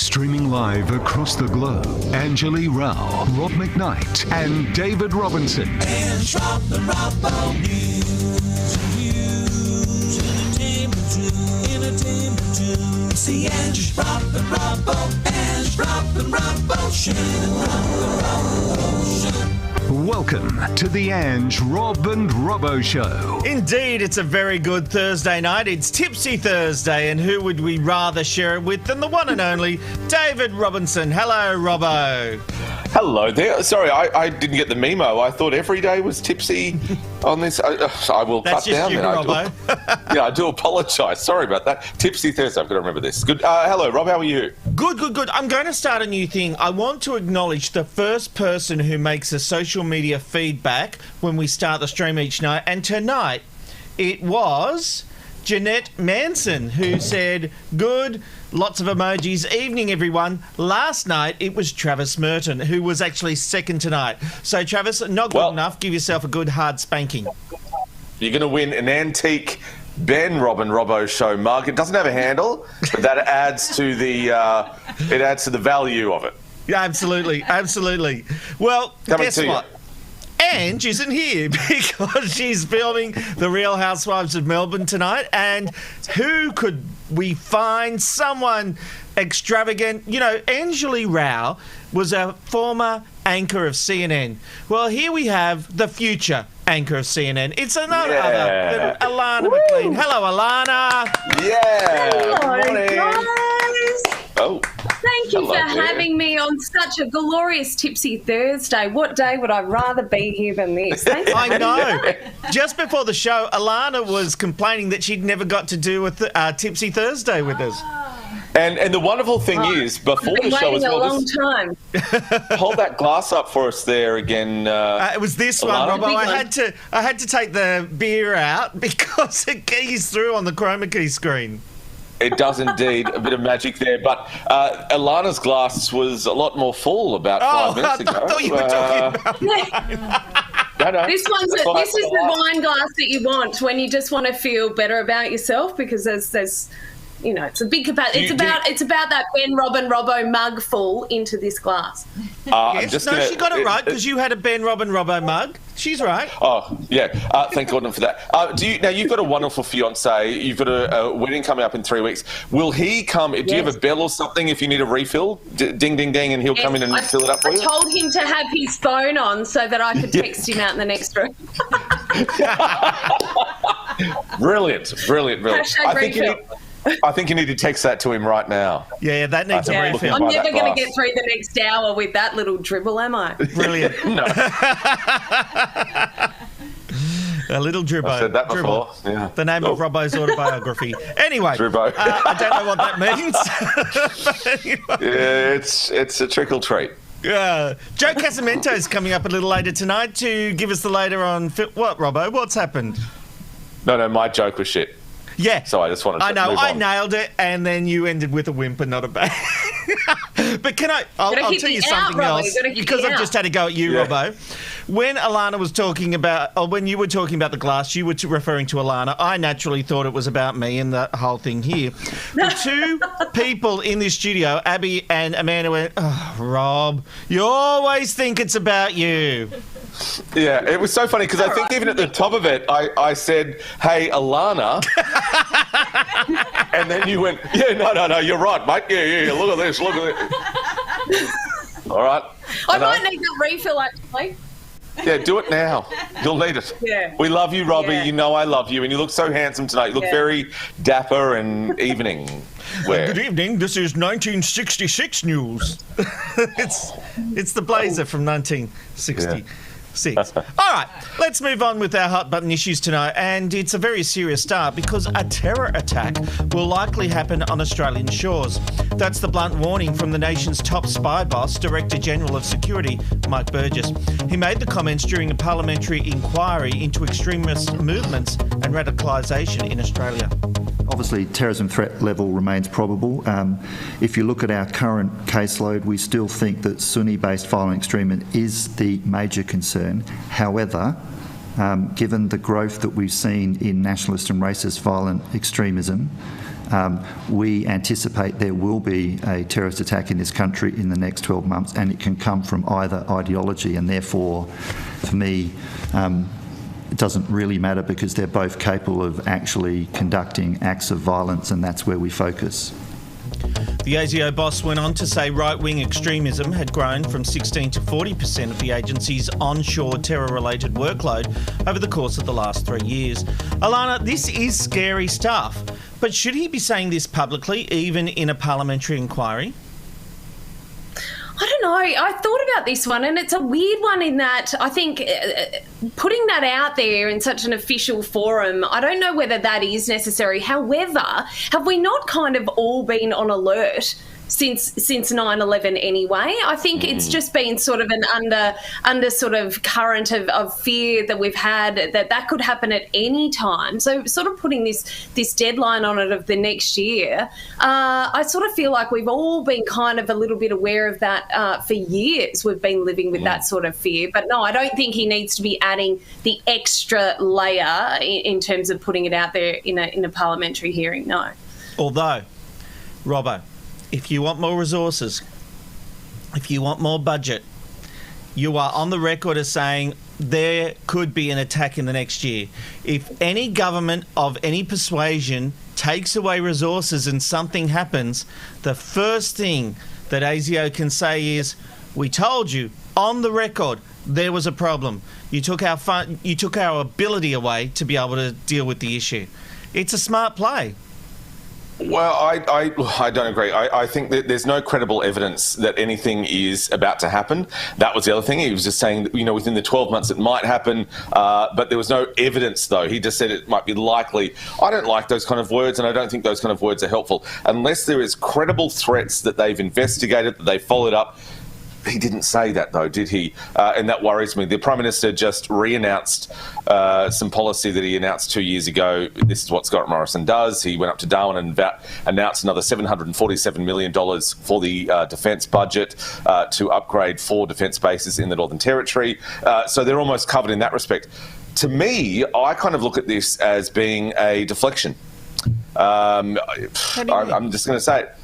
Streaming live across the globe, Anjali Rao, Rob McKnight and David Robinson. Ange, Rob and Robbo, news, entertainment too. See Ange, Rob and Robbo, Ange, Rob and Robbo Show. Welcome to the Ange, Rob and Robbo Show. Indeed, it's a very good Thursday night. It's Tipsy Thursday, and who would we rather share it with than the one and only David Robinson. Hello, Robbo. Hello there. Sorry, I didn't get the memo. I thought every day was tipsy on this. I will That's cut down you, then. Robbo. I do apologise. Sorry about that. Tipsy Thursday. I've got to remember this. Good. Hello, Rob. How are you? Good. I'm going to start a new thing. I want to acknowledge the first person who makes a social media feedback when we start the stream each night. And tonight, it was Jeanette Manson who said, good, lots of emojis, evening everyone. Last night, it was Travis Merton who was actually second tonight. So, Travis, not good enough. Give yourself a good hard spanking. You're going to win an antique Ben Rob and Robbo Show mug. It doesn't have a handle, but that adds to the value of it. Yeah, absolutely. Well, guess what? Ange isn't here because she's filming The Real Housewives of Melbourne tonight. And who could we find? Someone extravagant. You know, Anjali Rao was a former anchor of CNN. Well, here we have the future anchor of CNN. It's another other than Alana McLean. Hello, Alana. Yeah. Hello, Good morning. guys. Oh. Thank you for having me on such a glorious Tipsy Thursday. What day would I rather be here than this? Thanks. I know. Just before the show, Alana was complaining that she'd never got to do a Tipsy Thursday with us. And the wonderful thing is, before the show as well, a long time. hold that glass up for us there again. It was this one, Robbo. I had to take the beer out because it keys through on the chroma key screen. It does indeed, a bit of magic there. But Alana's glass was a lot more full about 5 minutes ago. I thought you were talking about No. This is the wine glass that you want when you just want to feel better about yourself, because there's you know, it's a big capacity. It's about that Ben Rob and Robbo mug full into this glass. Yes, she got it right because you had a Ben Rob and Robbo mug. She's right. Oh, yeah. Thank God for that. Now, you've got a wonderful fiancé. You've got a wedding coming up in 3 weeks. Will he come? Do you have a bell or something if you need a refill? Ding, ding, ding, and he'll come in and fill it up for you? I told him to have his phone on so that I could text him out in the next room. Brilliant. Hashtag I think you need to text that to him right now. Yeah, that needs a refill. I'm never going to get through the next hour with that little dribble, am I? Brilliant. No. A little Dribbo. I've said that before. Dribble. Yeah. The name of Robbo's autobiography. Anyway, Dribbo. I don't know what that means. But anyway. Yeah, it's a trickle treat. Joe Casamento is coming up a little later tonight to give us the later on. What, Robbo? What's happened? No, my joke was shit. Yeah. So I just wanted to move on. I nailed it, and then you ended with a whimper, not a bang. But I'll tell you something else, because I've just had to go at you, Robbo. When Alana was talking about, or when you were talking about the glass, you were referring to Alana. I naturally thought it was about me and the whole thing here. The two people in this studio, Abby and Amanda, went, oh, Rob, you always think it's about you. Yeah, it was so funny because I think even at the top of it, I said, hey, Alana. And then you went, yeah, no, you're right, mate. Yeah, look at this. All right. I might need that refill, actually. Yeah, do it now. You'll need it. Yeah. We love you, Robbie. Yeah. You know I love you. And you look so handsome tonight. You look very dapper and evening wear. Good evening. This is 1966 news. It's the blazer from 1960. All right, let's move on with our hot button issues tonight, and it's a very serious start because a terror attack will likely happen on Australian shores. That's the blunt warning from the nation's top spy boss, Director General of Security, Mike Burgess. He made the comments during a parliamentary inquiry into extremist movements and radicalisation in Australia. Obviously, terrorism threat level remains probable. If you look at our current caseload, we still think that Sunni-based violent extremism is the major concern. However, given the growth that we've seen in nationalist and racist violent extremism, We anticipate there will be a terrorist attack in this country in the next 12 months, and it can come from either ideology, and therefore, for me, it doesn't really matter because they're both capable of actually conducting acts of violence, and that's where we focus. The ASIO boss went on to say right-wing extremism had grown from 16 to 40% of the agency's onshore terror-related workload over the course of the last 3 years. Alana, this is scary stuff, but should he be saying this publicly, even in a parliamentary inquiry? I don't know. I thought about this one, and it's a weird one in that I think putting that out there in such an official forum, I don't know whether that is necessary. However, have we not kind of all been on alert since 9/11 anyway? I think it's just been sort of an under sort of current of fear that we've had that could happen at any time. So sort of putting this deadline on it of the next year, I sort of feel like we've all been kind of a little bit aware of that for years. We've been living with that sort of fear. But no, I don't think he needs to be adding the extra layer in terms of putting it out there in a parliamentary hearing, no. Although, Robbo, if you want more resources, if you want more budget, you are on the record as saying there could be an attack in the next year. If any government of any persuasion takes away resources and something happens, the first thing that ASIO can say is, we told you on the record there was a problem. You took our ability away to be able to deal with the issue. It's a smart play. Well, I don't agree. I think that there's no credible evidence that anything is about to happen. That was the other thing. He was just saying that, within the 12 months it might happen, but there was no evidence, though. He just said it might be likely. I don't like those kind of words, and I don't think those kind of words are helpful. Unless there is credible threats that they've investigated, that they followed up. He didn't say that, though, did he? And that worries me. The Prime Minister just re-announced some policy that he announced 2 years ago. This is what Scott Morrison does. He went up to Darwin and announced another $747 million for the defence budget to upgrade 4 defence bases in the Northern Territory. So they're almost covered in that respect. To me, I kind of look at this as being a deflection. I'm just going to say it.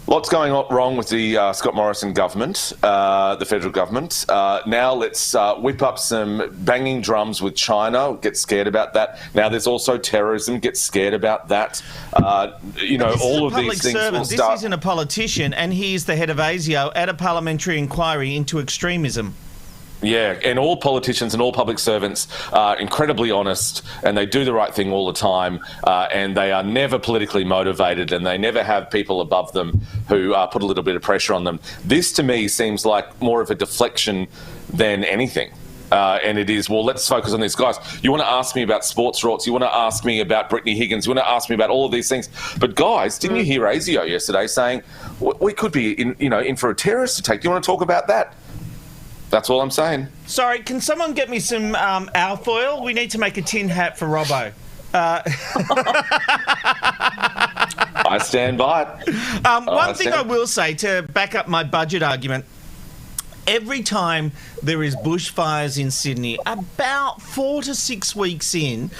Lots going wrong with the Scott Morrison government, the federal government. Now let's whip up some banging drums with China, get scared about that. Now there's also terrorism, get scared about that. All of these things will start. This isn't a politician, and he's the head of ASIO at a parliamentary inquiry into extremism. Yeah, and all politicians and all public servants are incredibly honest, and they do the right thing all the time, and they are never politically motivated, and they never have people above them who put a little bit of pressure on them. This, to me, seems like more of a deflection than anything. And it is, well, let's focus on these guys. You want to ask me about sports rorts, you want to ask me about Brittany Higgins, you want to ask me about all of these things. But guys, didn't you hear ASIO yesterday saying, we could be in for a terrorist attack? Do you want to talk about that? That's all I'm saying. Sorry, can someone get me some alfoil? We need to make a tin hat for Robbo. I stand by it. One thing I will say to back up my budget argument, every time there is bushfires in Sydney, about 4 to 6 weeks in,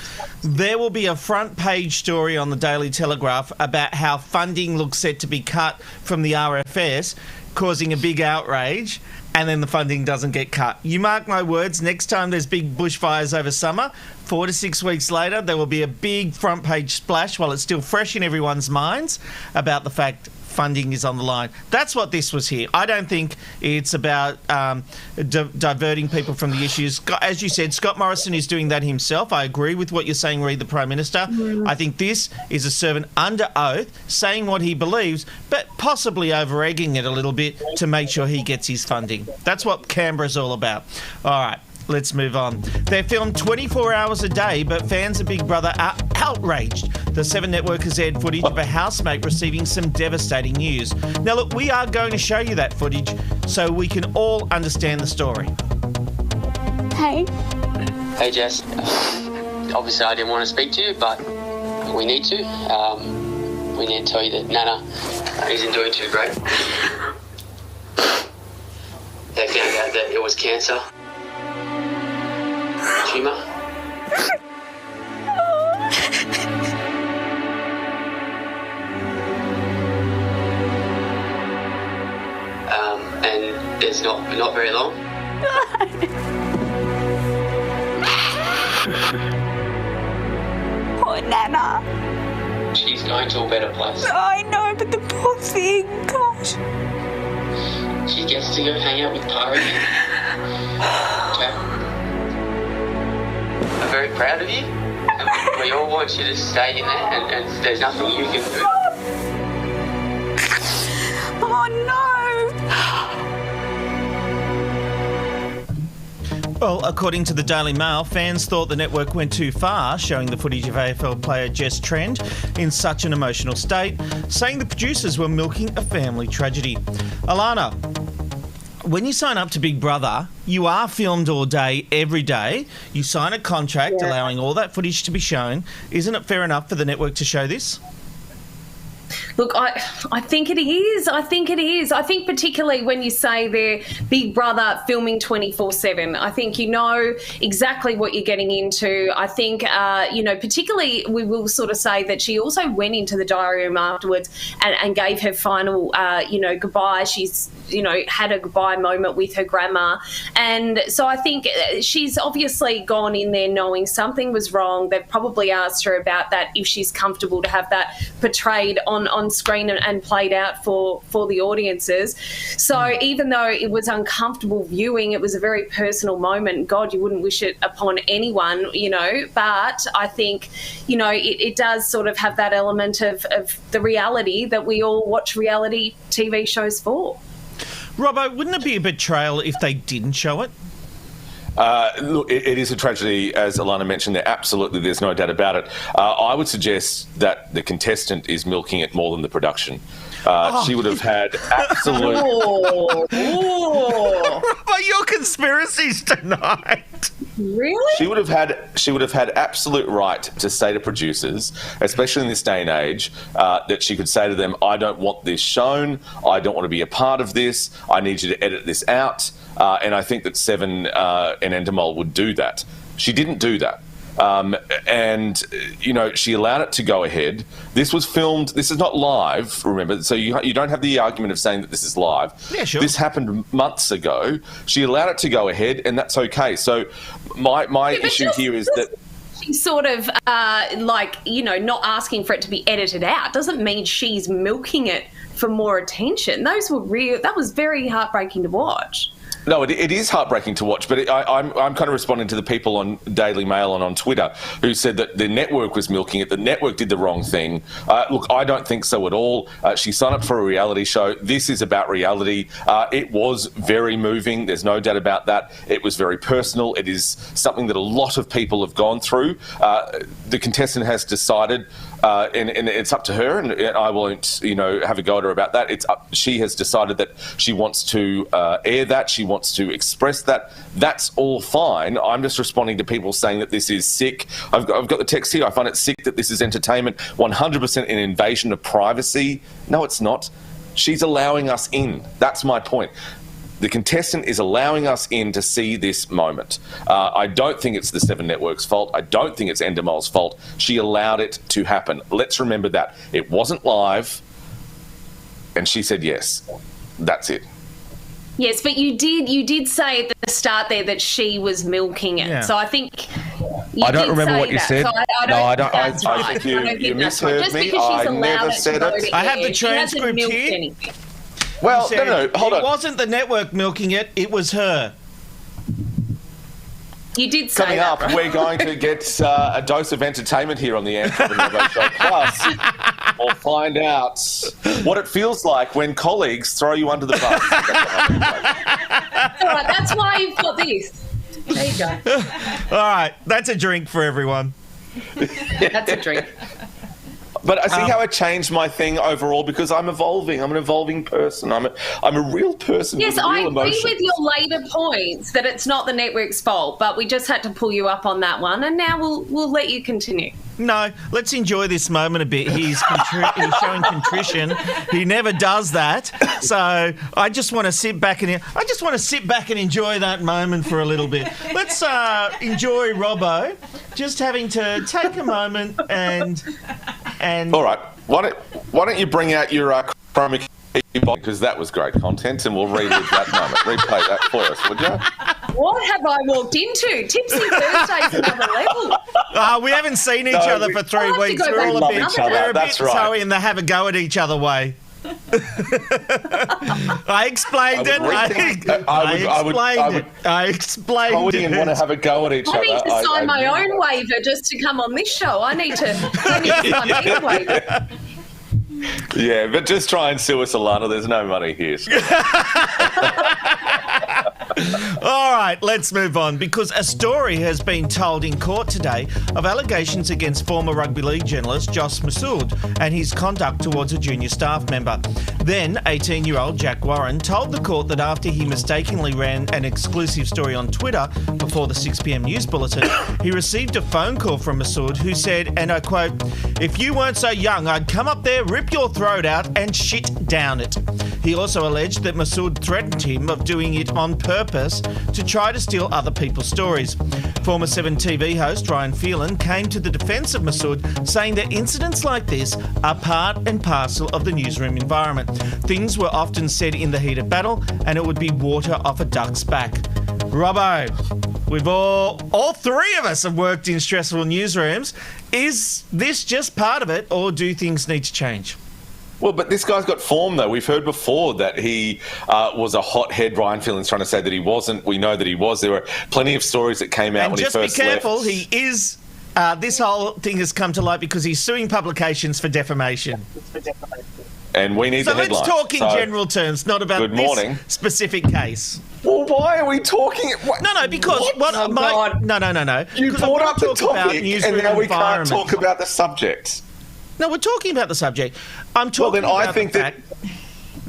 there will be a front page story on the Daily Telegraph about how funding looks set to be cut from the RFS, causing a big outrage, and then the funding doesn't get cut. You mark my words, next time there's big bushfires over summer, 4 to 6 weeks later, there will be a big front page splash while it's still fresh in everyone's minds about the fact funding is on the line. That's what this was here. I don't think it's about diverting people from the issues. As you said, Scott Morrison is doing that himself. I agree with what you're saying, Reid, the Prime Minister. I think this is a servant under oath saying what he believes, but possibly over-egging it a little bit to make sure he gets his funding. That's what Canberra's all about. All right. Let's move on. They're filmed 24 hours a day, but fans of Big Brother are outraged. The 7 Network has aired footage of a housemate receiving some devastating news. Now, look, we are going to show you that footage so we can all understand the story. Hey. Hey, Jess. Obviously, I didn't want to speak to you, but we need to. We need to tell you that Nana isn't doing too great. They found out that it was cancer. Tumour. there's not very long. Poor Nana. She's going to a better place. I know, but the poor thing, gosh. She gets to go hang out with Pa again. Okay. I'm very proud of you. And we all want you to stay in there, and there's nothing you can do. Oh no. Well, according to the Daily Mail, fans thought the network went too far, showing the footage of AFL player Jess Trend in such an emotional state, saying the producers were milking a family tragedy. Alana, when you sign up to Big Brother, you are filmed all day, every day. You sign a contract allowing all that footage to be shown. Isn't it fair enough for the network to show this? Look, I think it is. I think particularly when you say they're Big Brother filming 24/7, I think you know exactly what you're getting into. I think, particularly we will sort of say that she also went into the diary room afterwards and gave her final, goodbye. She's, had a goodbye moment with her grandma. And so I think she's obviously gone in there knowing something was wrong. They've probably asked her about that, if she's comfortable to have that portrayed on screen and played out for the audiences. So even though it was uncomfortable viewing, it was a very personal moment. God, you wouldn't wish it upon anyone, but I think, it does sort of have that element of the reality that we all watch reality TV shows for. Robbo, wouldn't it be a betrayal if they didn't show it? Look, it is a tragedy, as Alana mentioned there. Absolutely, there's no doubt about it. I would suggest that the contestant is milking it more than the production. She would have had absolute... Robbo, your conspiracies tonight. Really? She would have had absolute right to say to producers, especially in this day and age, that she could say to them, I don't want this shown, I don't want to be a part of this, I need you to edit this out. And I think that Seven and Endemol would do that. She didn't do that. She allowed it to go ahead. This was filmed. This is not live, remember. So you don't have the argument of saying that this is live. Yeah, sure. This happened months ago. She allowed it to go ahead, and that's okay. So my issue here is that... She's sort of not asking for it to be edited out doesn't mean she's milking it for more attention. Those were real. That was very heartbreaking to watch. No, it is heartbreaking to watch, but I'm kind of responding to the people on Daily Mail and on Twitter who said that the network was milking it. The network did the wrong thing. Look, I don't think so at all. She signed up for a reality show. This is about reality. It was very moving. There's no doubt about that. It was very personal. It is something that a lot of people have gone through. The contestant has decided, and it's up to her, and I won't, have a go at her about that. She has decided that she wants to air that. She wants to express that. That's all fine. I'm just responding to people saying that this is sick. I've got the text here. I find it sick that this is entertainment. 100% an invasion of privacy. No, it's not. She's allowing us in. That's my point. The contestant is allowing us in to see this moment. I don't think it's the Seven Network's fault. I don't think it's Endemol's fault. She allowed it to happen. Let's remember that. It wasn't live, and she said yes. That's it. Yes, but you did say at the start there that she was milking it. Yeah. So I think I don't remember what you said. So I think you misheard me. I never said it. I have the transcript here. Well, no, hold on. It wasn't the network milking it, it was her. You did say Coming up, right? We're going to get a dose of entertainment here on the Anthem and Robbo Show. Plus, we'll find out what it feels like when colleagues throw you under the bus. All right, that's why you've got this. There you go. All right, that's a drink for everyone. That's a drink. But I see how I changed my thing overall because I'm evolving. I'm an evolving person. I'm a real person. Yes, with real I agree emotions. with your later points that it's not the network's fault, but we just had to pull you up on that one, and now we'll let you continue. No, let's enjoy this moment a bit. He's showing contrition. He never does that. So I just want to sit back and enjoy that moment for a little bit. Let's enjoy Robbo just having to take a moment and. All right. Why don't you bring out your chroma Because that was great content, and we'll relive that moment. Replay that for us, would you? What have I walked into? Tipsy Thursday's another level. We haven't seen each other for 3 I'll have to weeks. go We're back all to a bit, each other. we're a That's bit right. so in the have a go at each other way. I explained it. I explained Cody and want to it. have a go at each other. I need to sign my own waiver just to come on this show. I need to sign my own waiver. Yeah, but just try and sue us, Alana. There's no money here. All right, let's move on because a story has been told in court today of allegations against former rugby league journalist Josh Massoud and his conduct towards a junior staff member. Then, 18-year-old Jack Warren told the court that after he mistakenly ran an exclusive story on Twitter before the 6 p.m. news bulletin, he received a phone call from Massoud who said, and I quote, "If you weren't so young, I'd come up there, rip your throat out and shit down it." He also alleged that Massoud threatened him of doing it on purpose to try to steal other people's stories. Former 7 TV host Ryan Phelan came to the defence of Massoud, saying that incidents like this are part and parcel of the newsroom environment. Things were often said in the heat of battle, and it would be water off a duck's back. Robbo, we've all three of us have worked in stressful newsrooms. Is this just part of it, or do things need to change? Well, but this guy's got form, though. We've heard before that he was a hothead. Ryan Phelan's trying to say that he wasn't. We know that he was. There were plenty of stories that came out And when he just first be careful, left. he is... this whole thing has come to light because he's suing publications for defamation. And we need So the headlines. let's talk in So, general terms, not about good morning. this specific case. Well, why are we talking? No, because... Oh, God. No. You Because I brought wanna up the talk about topic, newsroom and now we can't environment. talk about the subject. No, we're talking about the subject. I'm talking then I about think the that- fact...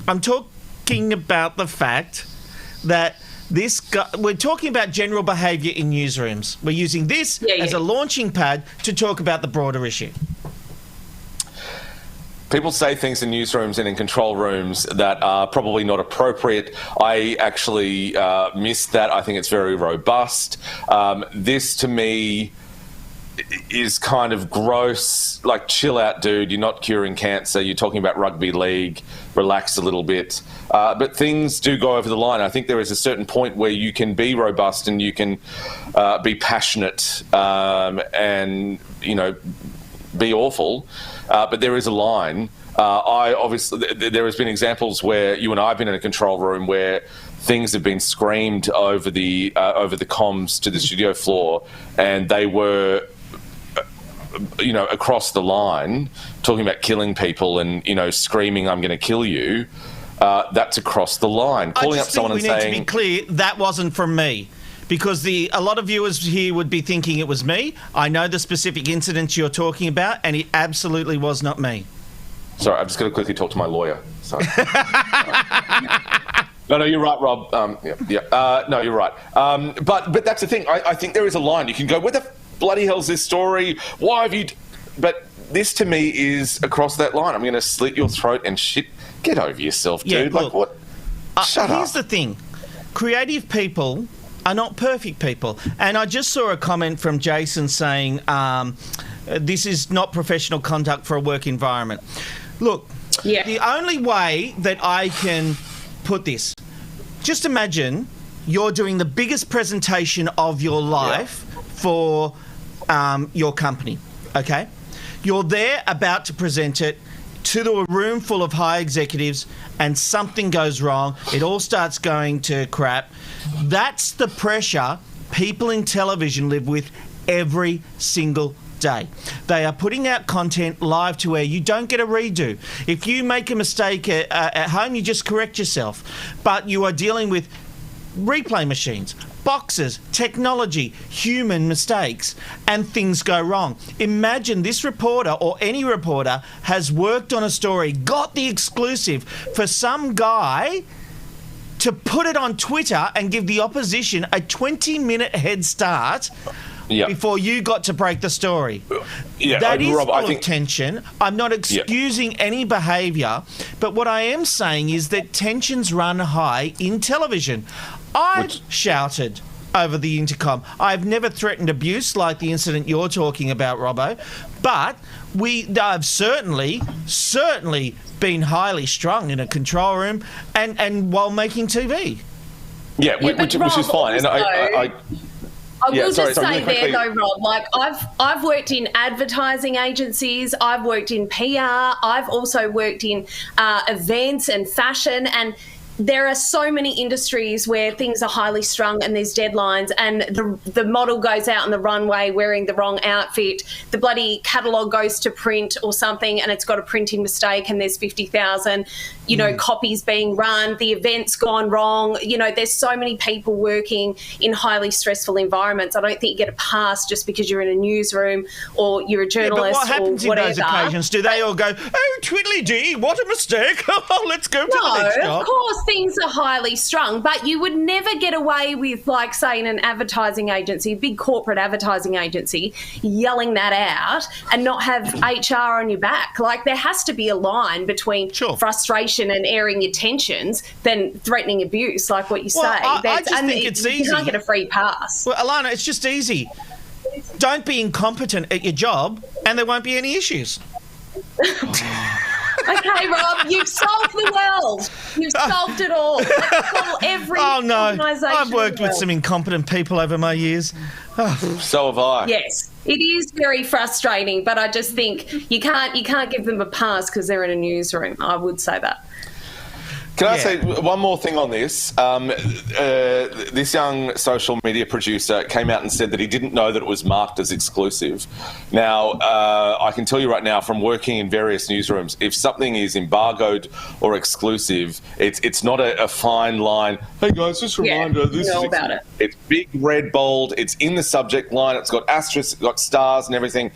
I'm talking about the fact that this guy... We're talking about general behaviour in newsrooms. We're using this as a launching pad to talk about the broader issue. People say things in newsrooms and in control rooms that are probably not appropriate. I actually missed that. I think it's very robust. This, to me, is kind of gross. Like, chill out, dude. You're not curing cancer. You're talking about rugby league. Relax a little bit. But things do go over the line. I think there is a certain point where you can be robust and you can be passionate and, you know, be awful. But there is a line. There has been examples where you and I have been in a control room where things have been screamed over the comms to the studio floor, and they were, you know, across the line, talking about killing people and, you know, screaming, "I'm going to kill you." That's across the line. Calling up someone and saying, we need to be clear, that wasn't from me. Because a lot of viewers here would be thinking it was me. I know the specific incidents you're talking about, and it absolutely was not me. Sorry, I'm just going to quickly talk to my lawyer. Sorry. No, you're right, Rob. No, you're right. But that's the thing. I think there is a line. You can go, where the bloody hell's this story? Why have you... But this, to me, is across that line. I'm going to slit your throat and shit. Get over yourself, dude. Yeah, like, what? Shut Here's up. the thing. Creative people are not perfect people. And I just saw a comment from Jason saying this is not professional conduct for a work environment. Look, the only way that I can put this, just imagine you're doing the biggest presentation of your life for your company, okay? You're there about to present it to a room full of high executives and something goes wrong. It all starts going to crap. That's the pressure people in television live with every single day. They are putting out content live to air. You don't get a redo. If you make a mistake at home, you just correct yourself. But you are dealing with replay machines, boxes, technology, human mistakes, and things go wrong. Imagine this reporter or any reporter has worked on a story, got the exclusive for some guy to put it on Twitter and give the opposition a 20-minute head start before you got to break the story. That is Rob, full of tension. I'm not excusing any behaviour, but what I am saying is that tensions run high in television. I shouted over the intercom. I've never threatened abuse like the incident you're talking about, Robbo, but I've certainly been highly strung in a control room and while making TV. Yeah, which is fine. And I will just say there though, Rob, like I've worked in advertising agencies, I've worked in PR, I've also worked in events and fashion, and there are so many industries where things are highly strung and there's deadlines, and the model goes out on the runway wearing the wrong outfit, the bloody catalogue goes to print or something and it's got a printing mistake and there's 50,000 copies being run, the event's gone wrong. There's so many people working in highly stressful environments. I don't think you get a pass just because you're in a newsroom or you're a journalist. But what happens or whatever. in those occasions? Do they all go, oh, twiddly-dee, what a mistake, let's go to the next job? No, of course things are highly strung, but you would never get away with, like, say, in an advertising agency, a big corporate advertising agency, yelling that out and not have HR on your back. Like, there has to be a line between frustration and airing your tensions than threatening abuse, like what you say. I just think it's easy. You can't get a free pass. Well, Alana, it's just easy. Don't be incompetent at your job and there won't be any issues. Okay, Rob, you've solved the world. You've solved it all. Let's call every organisation. I've worked with some incompetent people over my years. So have I. Yes, it is very frustrating, but I just think you can't give them a pass because they're in a newsroom. I would say that. Can I say one more thing on this? This young social media producer came out and said that he didn't know that it was marked as exclusive. Now, I can tell you right now from working in various newsrooms, if something is embargoed or exclusive, it's not a fine line. Hey guys, just a reminder, this is about it. It's big, red, bold, it's in the subject line, it's got asterisks, it's got stars and everything.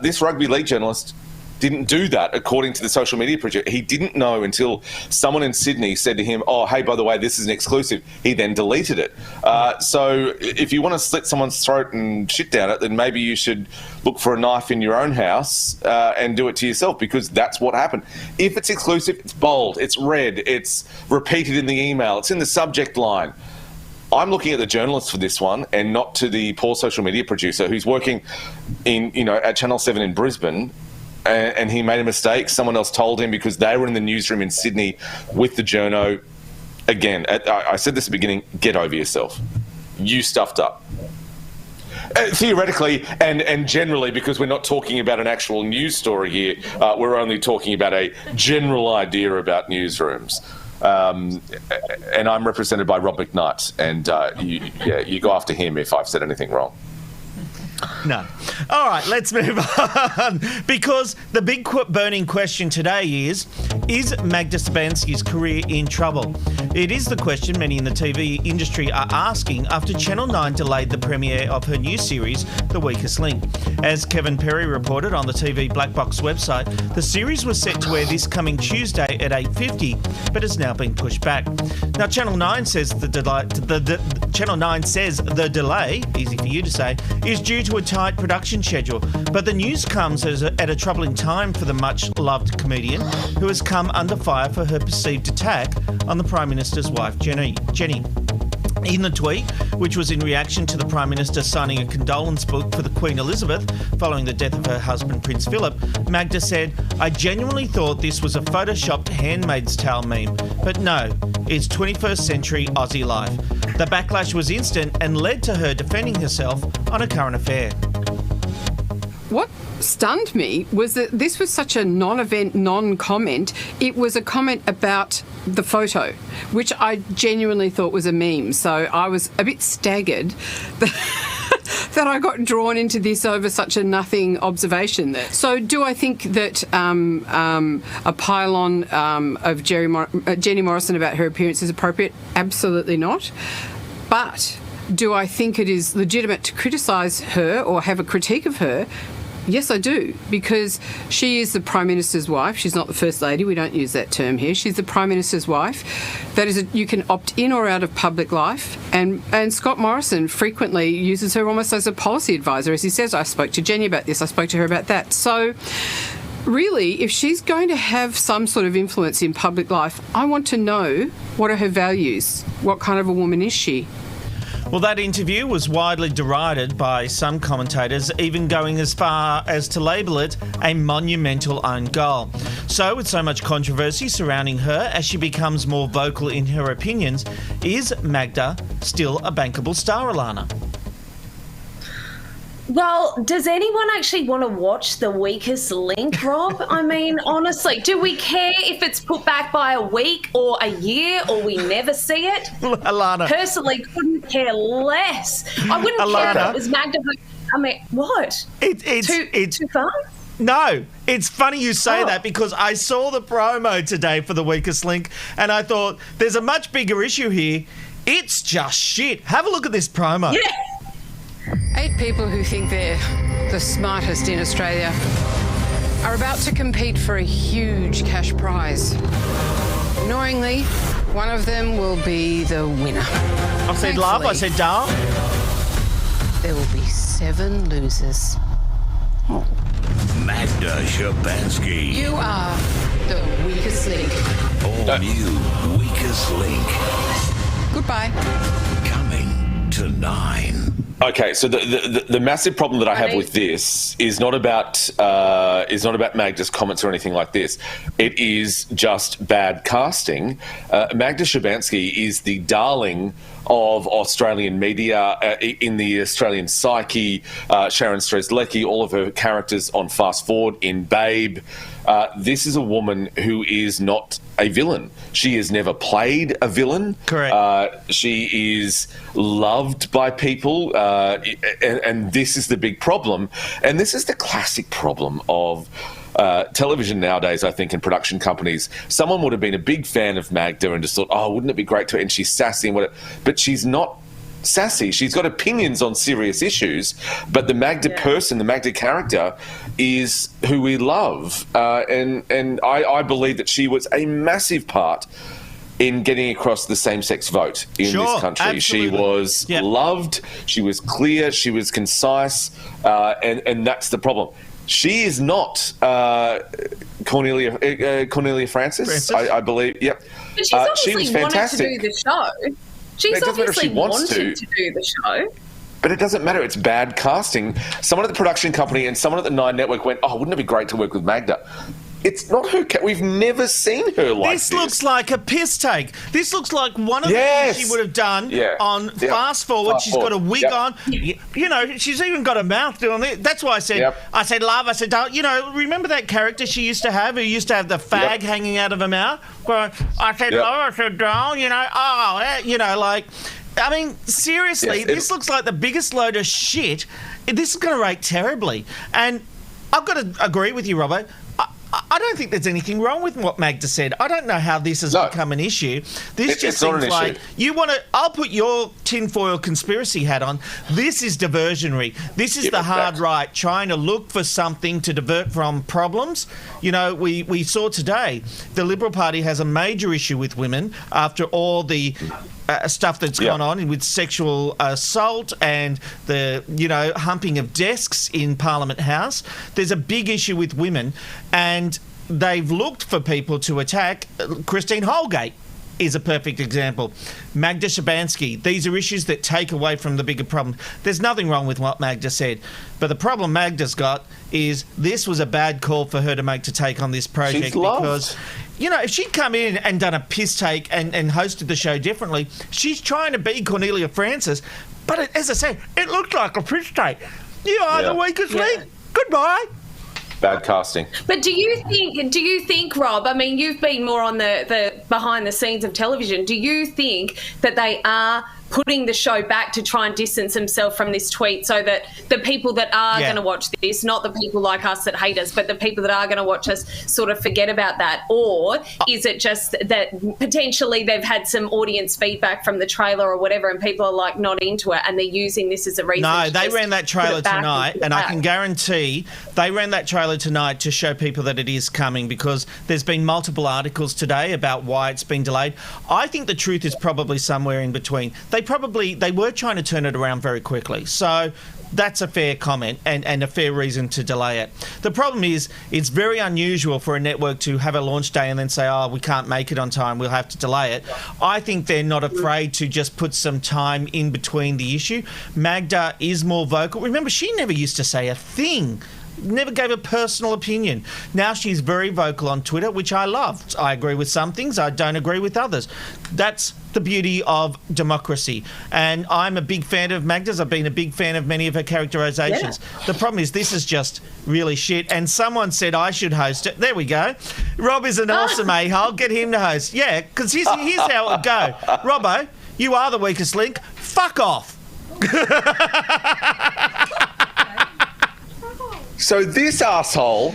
This rugby league journalist didn't do that, according to the social media project. He didn't know until someone in Sydney said to him, oh, hey, by the way, this is an exclusive. He then deleted it. So if you want to slit someone's throat and shit down it, then maybe you should look for a knife in your own house and do it to yourself, because that's what happened. If it's exclusive, it's bold, it's red, it's repeated in the email, it's in the subject line. I'm looking at the journalist for this one and not to the poor social media producer who's working in, at Channel 7 in Brisbane, and he made a mistake. Someone else told him because they were in the newsroom in Sydney with the journo. Again, I said this at the beginning, get over yourself. You stuffed up. Theoretically and generally, because we're not talking about an actual news story here, we're only talking about a general idea about newsrooms. And I'm represented by Rob McKnight, and you go after him if I've said anything wrong. No. All right, let's move on. Because the big burning question today is Magda Szubanski's career in trouble? It is the question many in the TV industry are asking after Channel 9 delayed the premiere of her new series, The Weakest Link. As Kevin Perry reported on the TV Black Box website, the series was set to air this coming Tuesday at 8:50, but has now been pushed back. Now, Channel 9 says the delay, easy for you to say, is due to a tight production schedule, but the news comes at a troubling time for the much-loved comedian who has come under fire for her perceived attack on the Prime Minister's wife, Jenny. In the tweet, which was in reaction to the Prime Minister signing a condolence book for the Queen Elizabeth following the death of her husband, Prince Philip, Magda said, I genuinely thought this was a photoshopped Handmaid's Tale meme, but no, it's 21st century Aussie life. The backlash was instant and led to her defending herself on a current affair. What stunned me was that this was such a non-event, non-comment. It was a comment about the photo, which I genuinely thought was a meme. So I was a bit staggered that I got drawn into this over such a nothing observation there. So do I think that a pylon of Jenny Morrison about her appearance is appropriate? Absolutely not. But do I think it is legitimate to criticise her or have a critique of her? Yes, I do, because she is the Prime Minister's wife. She's not the First Lady. We don't use that term here. She's the Prime Minister's wife. That is, you can opt in or out of public life. And Scott Morrison frequently uses her almost as a policy advisor. As he says, I spoke to Jenny about this, I spoke to her about that. So really, if she's going to have some sort of influence in public life, I want to know what are her values. What kind of a woman is she? Well, that interview was widely derided by some commentators, even going as far as to label it a monumental own goal. So, with so much controversy surrounding her as she becomes more vocal in her opinions, is Magda still a bankable star, Alana? Well, does anyone actually want to watch The Weakest Link, Rob? I mean, honestly, do we care if it's put back by a week or a year or we never see it? Alana. Personally, couldn't care less. I wouldn't care if it was Magda. I mean, what? It's too far? No, it's funny you say that because I saw the promo today for The Weakest Link and I thought there's a much bigger issue here. It's just shit. Have a look at this promo. Yeah. 8 people who think they're the smartest in Australia are about to compete for a huge cash prize. Annoyingly, one of them will be the winner. I said love, I said down. There will be 7 losers. Magda Szubanski. You are the weakest link. All new Weakest Link. Goodbye. Coming to 9. Okay, so the massive problem that I have with this is not about Magda's comments or anything like this. It is just bad casting. Magda Szubanski is the darling of Australian media, in the Australian psyche. Sharon Strzelecki, all of her characters on Fast Forward, in Babe. This is a woman who is not a villain. She has never played a villain. Correct. She is loved by people, and this is the big problem. And this is the classic problem of television nowadays, I think, in production companies. Someone would have been a big fan of Magda and just thought, oh, wouldn't it be great to... And she's sassy and whatever. But she's not sassy. She's got opinions on serious issues, but the Magda person, the Magda character, is who we love. And I believe that she was a massive part in getting across the same-sex vote in this country. Absolutely. She was loved, she was clear, she was concise, and that's the problem. She is not Cornelia Francis, I believe. Yep. But she's obviously she was wanted fantastic. to do the show. She's obviously wanted to do the show. But it doesn't matter. It's bad casting. Someone at the production company and someone at the Nine Network went, oh, wouldn't it be great to work with Magda? It's not her. We've never seen her like this. This looks like a piss take. This looks like one of the things she would have done on Fast Forward. She's got a wig on. You know, she's even got a mouth doing it. That's why I said, love, I said, don't. You know, remember that character she used to have who used to have the fag hanging out of her mouth? Well, I said, love, I said, don't. You know, like... I mean, seriously, this looks like the biggest load of shit. This is going to rate terribly. And I've got to agree with you, Robbo. I don't think there's anything wrong with what Magda said. I don't know how this has become an issue. This just seems like you want to... I'll put your tinfoil conspiracy hat on. This is diversionary. This is the hard right trying to look for something to divert from problems. You know, we saw today the Liberal Party has a major issue with women after all the... stuff that's gone on with sexual assault and the, humping of desks in Parliament House. There's a big issue with women, and they've looked for people to attack. Christine Holgate is a perfect example. Magda Szubanski. These are issues that take away from the bigger problem. There's nothing wrong with what Magda said, but the problem Magda's got is this was a bad call for her to make to take on this project because... You know, if she'd come in and done a piss take and hosted the show differently, she's trying to be Cornelia Francis, but as I said, it looked like a piss take. You are the weakest link. Goodbye. Bad casting. But do you think, Rob, I mean, you've been more on the behind the scenes of television. Do you think that they are putting the show back to try and distance themselves from this tweet so that the people that are going to watch this, not the people like us that hate us, but the people that are going to watch us sort of forget about that? Or is it just that potentially they've had some audience feedback from the trailer or whatever and people are like not into it and they're using this as a reason? No, they ran that trailer tonight and I can guarantee they ran that trailer tonight to show people that it is coming because there's been multiple articles today about why it's been delayed. I think the truth is probably somewhere in between. They they were trying to turn it around very quickly. So that's a fair comment and a fair reason to delay it. The problem is it's very unusual for a network to have a launch day and then say, oh, we can't make it on time, we'll have to delay it. I think they're not afraid to just put some time in between the issue. Magda is more vocal. Remember, she never used to say a thing. Never gave a personal opinion. Now she's very vocal on Twitter, which I love. I agree with some things, I don't agree with others. That's the beauty of democracy. And I'm a big fan of Magda's. I've been a big fan of many of her characterisations. Yeah. The problem is this is just really shit. And someone said I should host it. There we go. Rob is an awesome a-hole. Get him to host. Yeah, because here's how it would go. Robbo, you are the weakest link. Fuck off. So this asshole,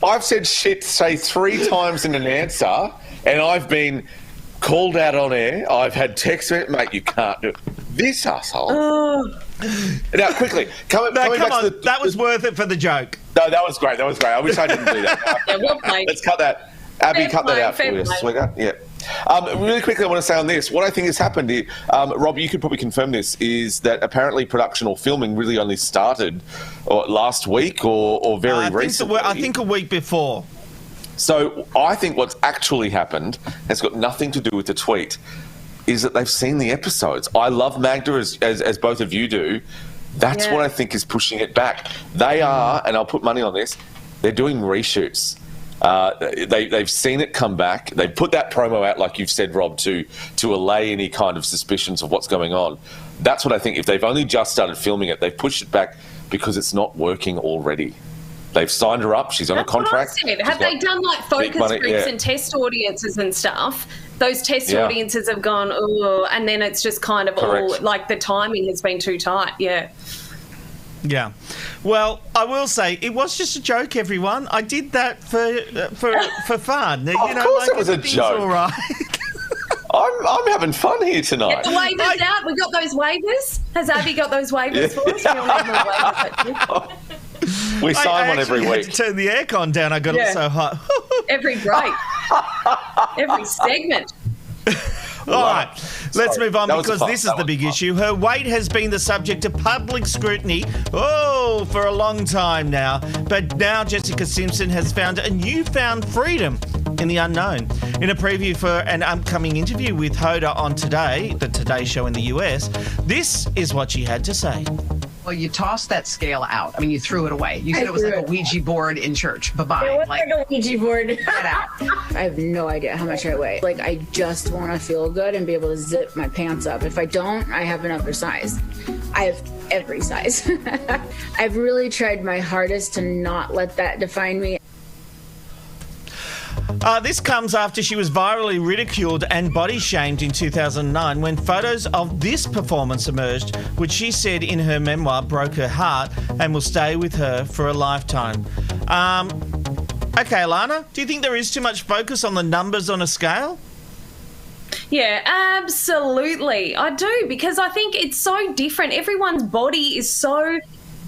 I've said shit, say 3 times in an answer, and I've been called out on air. I've had text, mate, you can't do it. This asshole. Now, quickly, coming back to the... That was worth it for the joke. No, that was great. I wish I didn't do that. Yeah, well played. Let's cut that. Abby, cut that out for you, sweetheart. Yeah. Really quickly, I want to say on this, what I think has happened here, Rob, you could probably confirm this, is that apparently production or filming really only started last week or very recently. I think a week before. So I think what's actually happened has got nothing to do with the tweet, is that they've seen the episodes. I love Magda as both of you do. That's what I think is pushing it back. They are, and I'll put money on this, they're doing reshoots. They've seen it come back. They put that promo out, like you've said, Rob, to allay any kind of suspicions of what's going on. That's what I think. If they've only just started filming it, they've pushed it back because it's not working already. They've signed her up. She's on a contract. Have they done like focus groups and test audiences and stuff? Those test audiences have gone, oh, and then it's just kind of all like the timing has been too tight. Yeah. Yeah. Well, I will say it was just a joke, everyone. I did that for fun. Of course, it was a joke. All right. I'm having fun here tonight. Get the waivers out. We got those waivers. Has Abby got those waivers for us? We all have more waivers. We sign one every week. I had to turn the aircon down. I got it so hot. Every break. Every segment. All right, let's move on because this is the big issue. Her weight has been the subject of public scrutiny, for a long time now. But now Jessica Simpson has found a newfound freedom in the unknown. In a preview for an upcoming interview with Hoda on Today, the Today Show in the US, this is what she had to say. Well, you tossed that scale out. I mean, you threw it away. You said it was like a Ouija board in church. Bye-bye. It was like a Ouija board. Get out. I have no idea how much I weigh. Like, I just want to feel good and be able to zip my pants up. If I don't, I have another size. I have every size. I've really tried my hardest to not let that define me. This comes after she was virally ridiculed and body shamed in 2009 when photos of this performance emerged, which she said in her memoir broke her heart and will stay with her for a lifetime. Okay, Alana, do you think there is too much focus on the numbers on a scale? Yeah, absolutely. I do, because I think it's so different. Everyone's body is so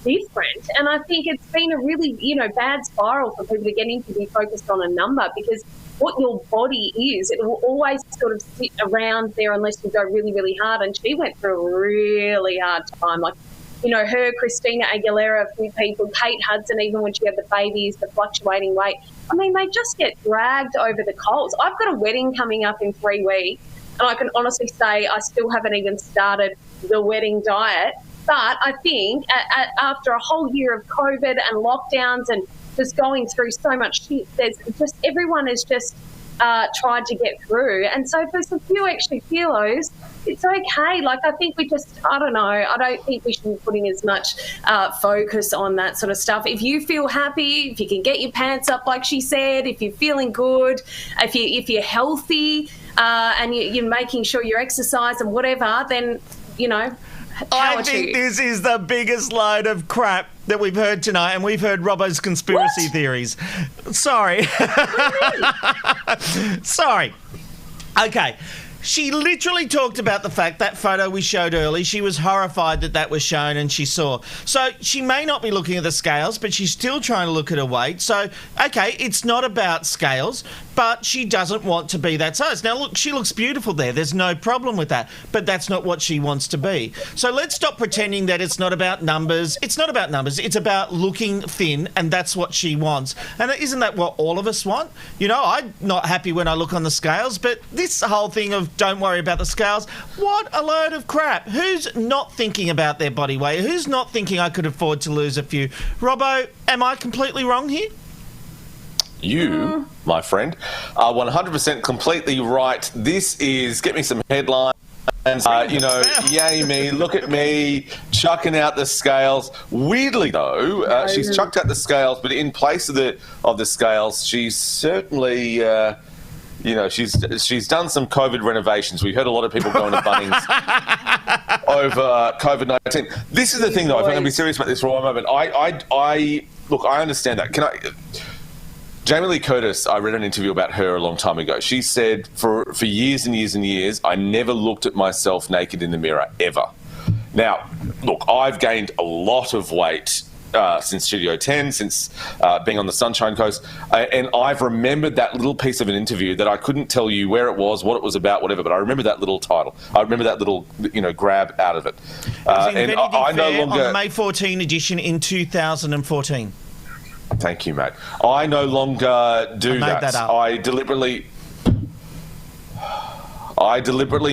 different, and I think it's been a really bad spiral for people to get into, be focused on a number, because what your body is, it will always sort of sit around there unless you go really, really hard. And she went through a really hard time, like her, Christina Aguilera, a few people, Kate Hudson, even when she had the babies, the fluctuating weight. I mean, they just get dragged over the coals. I've got a wedding coming up in 3 weeks, and I can honestly say I still haven't even started the wedding diet. But I think after a whole year of COVID and lockdowns and just going through so much shit, everyone has just tried to get through. And so if there's a few extra kilos, it's okay. Like, I think I don't know. I don't think we should be putting as much focus on that sort of stuff. If you feel happy, if you can get your pants up, like she said, if you're feeling good, if you're healthy and you're making sure you're exercising and whatever, then, I think this is the biggest load of crap that we've heard tonight, and we've heard Robbo's conspiracy theories. Sorry. Sorry. Okay. She literally talked about the fact that photo we showed early. She was horrified that was shown and she saw. So she may not be looking at the scales, but she's still trying to look at her weight. So, okay, it's not about scales, but she doesn't want to be that size. Now, look, she looks beautiful there. There's no problem with that. But that's not what she wants to be. So let's stop pretending that it's not about numbers. It's not about numbers. It's about looking thin, and that's what she wants. And isn't that what all of us want? You know, I'm not happy when I look on the scales, but this whole thing of don't worry about the scales, what a load of crap. Who's not thinking about their body weight? Who's not thinking I could afford to lose a few? Robbo, am I completely wrong here? You, my friend, are 100% completely right. This is Get Me Some Headlines. Yay me, look at me, chucking out the scales. Weirdly, though, she's chucked out the scales, but in place of the scales, she's certainly... she's done some COVID renovations. We heard a lot of people going to Bunnings over COVID-19. This is the thing, though. If I'm going to be serious about this for a moment, I understand that. Jamie Lee Curtis, I read an interview about her a long time ago. She said, for years and years and years, I never looked at myself naked in the mirror, ever. Now, look, I've gained a lot of weight since Studio 10, since being on the Sunshine Coast, and I've remembered that little piece of an interview that I couldn't tell you where it was, what it was about, whatever, but I remember that little title. I remember that little, grab out of it. And I no longer... on the May 14 edition in 2014. Thank you, mate. I no longer do that. I deliberately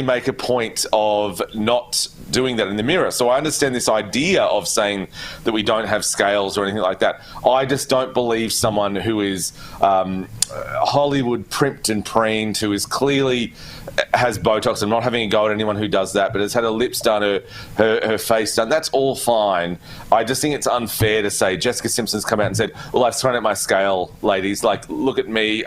make a point of not doing that in the mirror. So I understand this idea of saying that we don't have scales or anything like that. I just don't believe someone who is Hollywood primped and preened, who is clearly has Botox. I'm not having a go at anyone who does that, but has had her lips done, her face done. That's all fine. I just think it's unfair to say Jessica Simpson's come out and said, well, I've thrown out my scale, ladies. Like, look at me,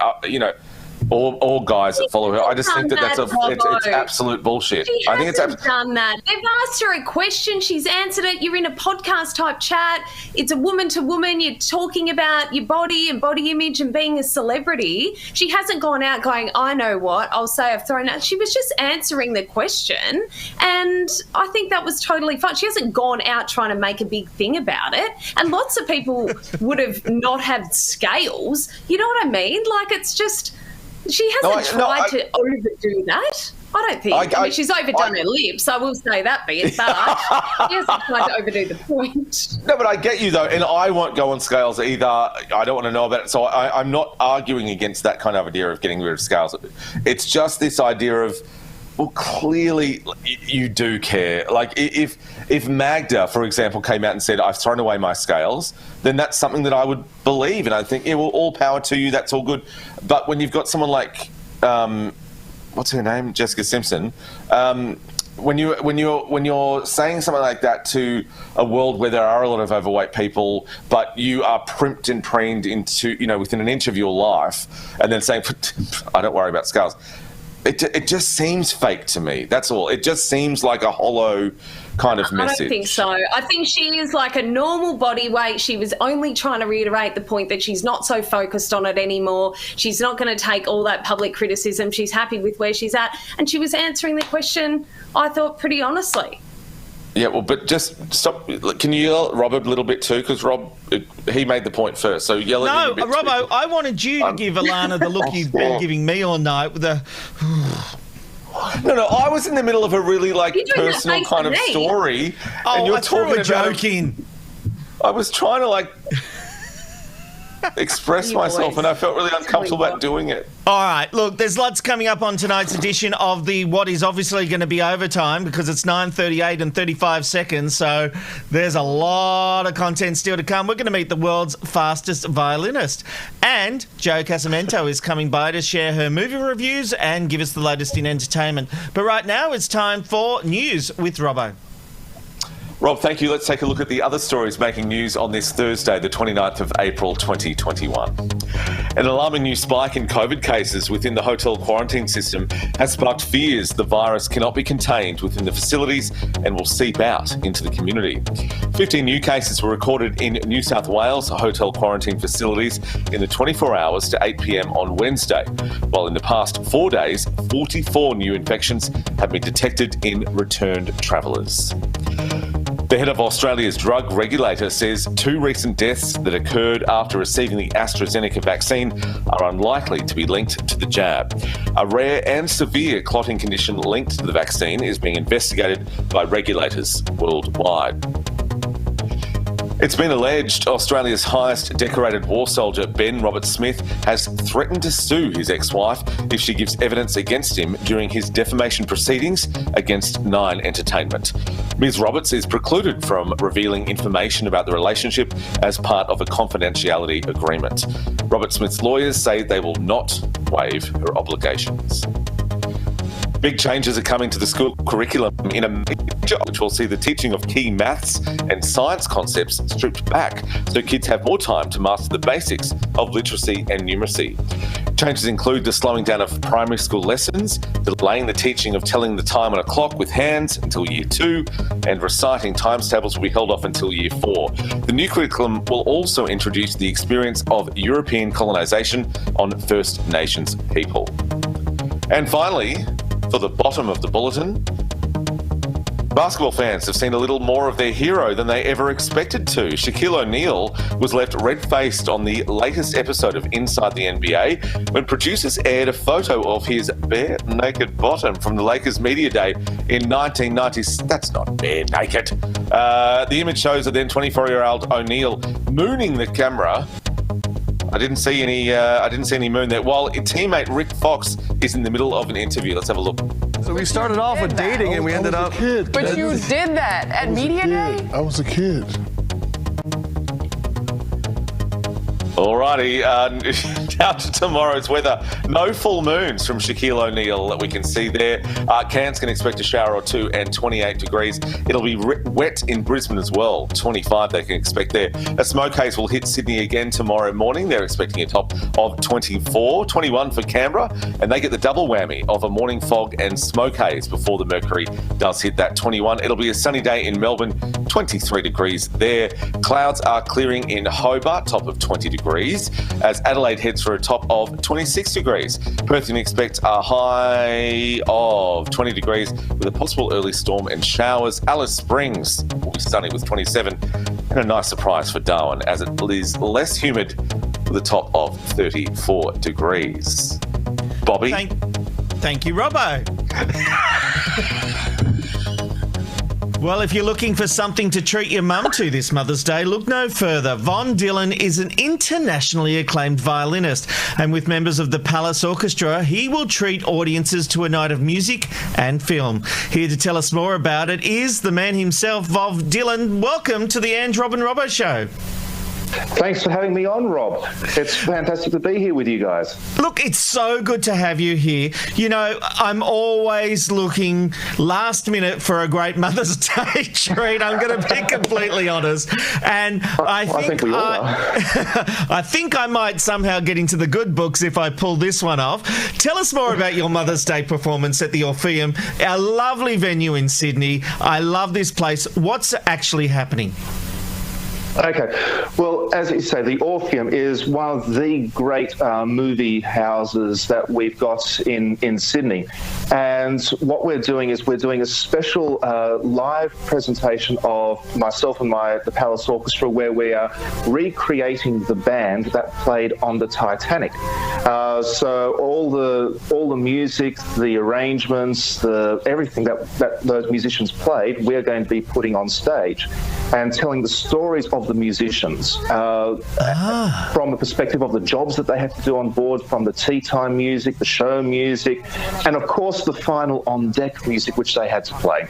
all guys that follow her. I just think it's absolute bullshit. I think it's done that. They've asked her a question. She's answered it. You're in a podcast type chat. It's a woman to woman. You're talking about your body and body image and being a celebrity. She hasn't gone out going, I know what, I'll say I've thrown out. She was just answering the question, and I think that was totally fine. She hasn't gone out trying to make a big thing about it. And lots of people would have not had scales. You know what I mean? Like, it's just... She hasn't tried to overdo that. I don't think. She's overdone her lips, I will say that bit, but she hasn't tried to overdo the point. No, but I get you, though, and I won't go on scales either. I don't want to know about it, so I'm not arguing against that kind of idea of getting rid of scales. It's just this idea of, well, clearly you do care. Like, if Magda, for example, came out and said, I've thrown away my scales, then that's something that I would believe, and I think, yeah, well, all power to you, that's all good. But when you've got someone like, what's her name? Jessica Simpson, when you're saying something like that to a world where there are a lot of overweight people, but you are primped and preened into, within an inch of your life, and then saying, I don't worry about scales. It just seems fake to me. That's all. It just seems like a hollow kind of message. I don't think so. I think she is like a normal body weight. She was only trying to reiterate the point that she's not so focused on it anymore. She's not going to take all that public criticism. She's happy with where she's at. And she was answering the question, I thought, pretty honestly. Yeah, well, but just stop. Can you yell at Rob a little bit too? Because Rob, he made the point first. So yell at him a bit. No, Robbo, I wanted you to give Alana the look you've been giving me all night with the... No, I was in the middle of a really, personal kind of story. Oh, and you're I threw talking a joke in. I was trying to, express myself, and I felt really uncomfortable about doing it. All right, look, there's lots coming up on tonight's edition of what is obviously going to be overtime because it's 9:38 and 35 seconds, so there's a lot of content still to come. We're going to meet the world's fastest violinist, and Jo Casamento is coming by to share her movie reviews and give us the latest in entertainment. But right now it's time for news with Robbo. Rob, thank you. Let's take a look at the other stories making news on this Thursday, the 29th of April 2021. An alarming new spike in COVID cases within the hotel quarantine system has sparked fears the virus cannot be contained within the facilities and will seep out into the community. 15 new cases were recorded in New South Wales hotel quarantine facilities in the 24 hours to 8 p.m. on Wednesday, while in the past 4 days, 44 new infections have been detected in returned travellers. The head of Australia's drug regulator says 2 recent deaths that occurred after receiving the AstraZeneca vaccine are unlikely to be linked to the jab. A rare and severe clotting condition linked to the vaccine is being investigated by regulators worldwide. It's been alleged Australia's highest decorated war soldier, Ben Roberts-Smith, has threatened to sue his ex-wife if she gives evidence against him during his defamation proceedings against Nine Entertainment. Ms. Roberts is precluded from revealing information about the relationship as part of a confidentiality agreement. Roberts-Smith's lawyers say they will not waive her obligations. Big changes are coming to the school curriculum in a major, which will see the teaching of key maths and science concepts stripped back so kids have more time to master the basics of literacy and numeracy. Changes include the slowing down of primary school lessons, delaying the teaching of telling the time on a clock with hands until Year 2, and reciting times tables will be held off until Year 4. The new curriculum will also introduce the experience of European colonisation on First Nations people. And finally, for the bottom of the bulletin, basketball fans have seen a little more of their hero than they ever expected to. Shaquille O'Neal was left red-faced on the latest episode of Inside the NBA when producers aired a photo of his bare naked bottom from the Lakers media day in 1990. That's not bare naked. The image shows a then 24-year-old O'Neal mooning the camera. I didn't see any moon there. While teammate Rick Fox is in the middle of an interview. Let's have a look. So we started off with dating and we ended up... But you did that at Media Day? I was a kid. Alrighty, down to tomorrow's weather. No full moons from Shaquille O'Neal that we can see there. Cairns can expect a shower or two and 28 degrees. It'll be wet in Brisbane as well. 25 they can expect there. A smoke haze will hit Sydney again tomorrow morning. They're expecting a top of 24, 21 for Canberra, and they get the double whammy of a morning fog and smoke haze before the mercury does hit that 21. It'll be a sunny day in Melbourne, 23 degrees there. Clouds are clearing in Hobart, top of 20 degrees, as Adelaide heads for a top of 26 degrees. Perth can expect a high of 20 degrees with a possible early storm and showers. Alice Springs will be sunny with 27, and a nice surprise for Darwin as it is less humid with a top of 34 degrees. Bobby? Thank you, Robbo. Well, if you're looking for something to treat your mum to this Mother's Day, look no further. Von Dillon is an internationally acclaimed violinist, and with members of the Palace Orchestra, he will treat audiences to a night of music and film. Here to tell us more about it is the man himself, Von Dillon. Welcome to the Ange, Rob and Robbo Show. Thanks for having me on, Rob. It's fantastic to be here with you guys. Look, it's so good to have you here. You know, I'm always looking last minute for a great Mother's Day treat. I'm going to be completely honest. And I think we all are. I think I might somehow get into the good books if I pull this one off. Tell us more about your Mother's Day performance at the Orpheum, our lovely venue in Sydney. I love this place. What's actually happening? Okay. Well, as you say, the Orpheum is one of the great movie houses that we've got in Sydney. And what we're doing is we're doing a special live presentation of myself and the Palace Orchestra, where we are recreating the band that played on the Titanic. So all the music, the arrangements, everything that those musicians played, we're going to be putting on stage. and telling the stories of the musicians from the perspective of the jobs that they have to do on board, from the tea time music, the show music, and of course the final on-deck music which they had to play.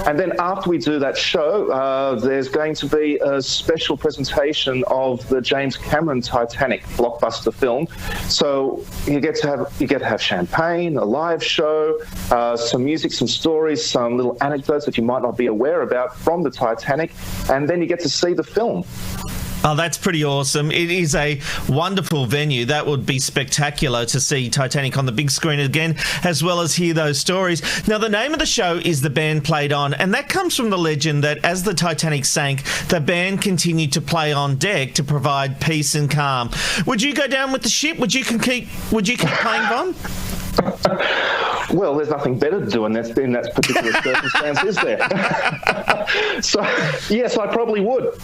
And then after we do that show, there's going to be a special presentation of the James Cameron Titanic blockbuster film. So you get to have champagne, a live show, some music, some stories, some little anecdotes that you might not be aware about from the Titanic, and then you get to see the film. Oh, that's pretty awesome. It is a wonderful venue. That would be spectacular to see Titanic on the big screen again, as well as hear those stories. Now, the name of the show is The Band Played On, and that comes from the legend that as the Titanic sank, the band continued to play on deck to provide peace and calm. Would you go down with the ship? Would you keep playing, Von? Well, there's nothing better to do in that particular circumstance, is there? So, yes, I probably would.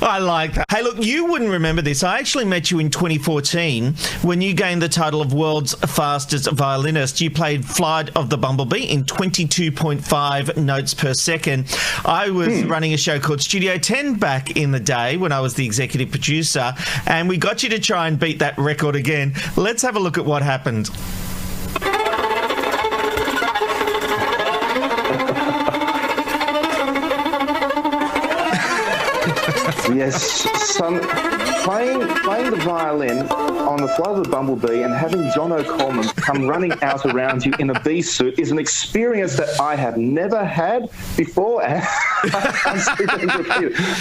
I like that. Hey, look, you wouldn't remember this. I actually met you in 2014 when you gained the title of World's Fastest Violinist. You played Flight of the Bumblebee in 22.5 notes per second. I was running a show called Studio 10 back in the day when I was the executive producer, and we got you to try and beat that record again. Let's have a look at what happened. Yes, playing the violin on the Flight of the Bumblebee and having John O'Coleman come running out around you in a bee suit is an experience that I have never had before.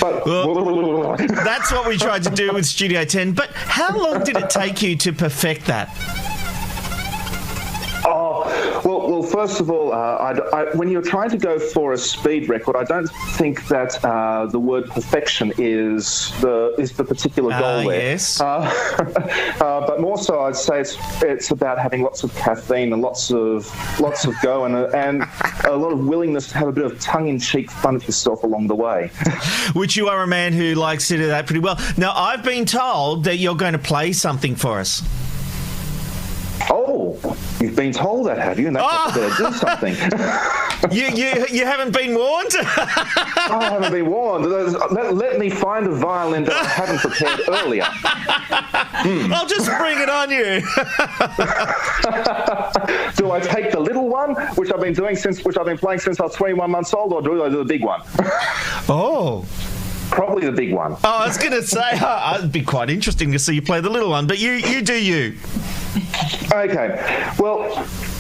But that's what we tried to do with Studio 10. But how long did it take you to perfect that? Well, first of all, when you're trying to go for a speed record, I don't think that the word perfection is the particular goal there. Yes. But more so, I'd say it's about having lots of caffeine and lots of go and a lot of willingness to have a bit of tongue-in-cheek fun of yourself along the way. Which you are a man who likes to do that pretty well. Now, I've been told that you're going to play something for us. Oh, you've been told that, have you? And that's better do something. You haven't been warned? I haven't been warned. Let me find a violin that I haven't prepared earlier. I'll just bring it on you. Do I take the little one, which I've been playing since I was 21 months old, or do I do the big one? Oh. Probably the big one. Oh, I was going to say, it'd be quite interesting to see you play the little one, but you do you. Okay. Well,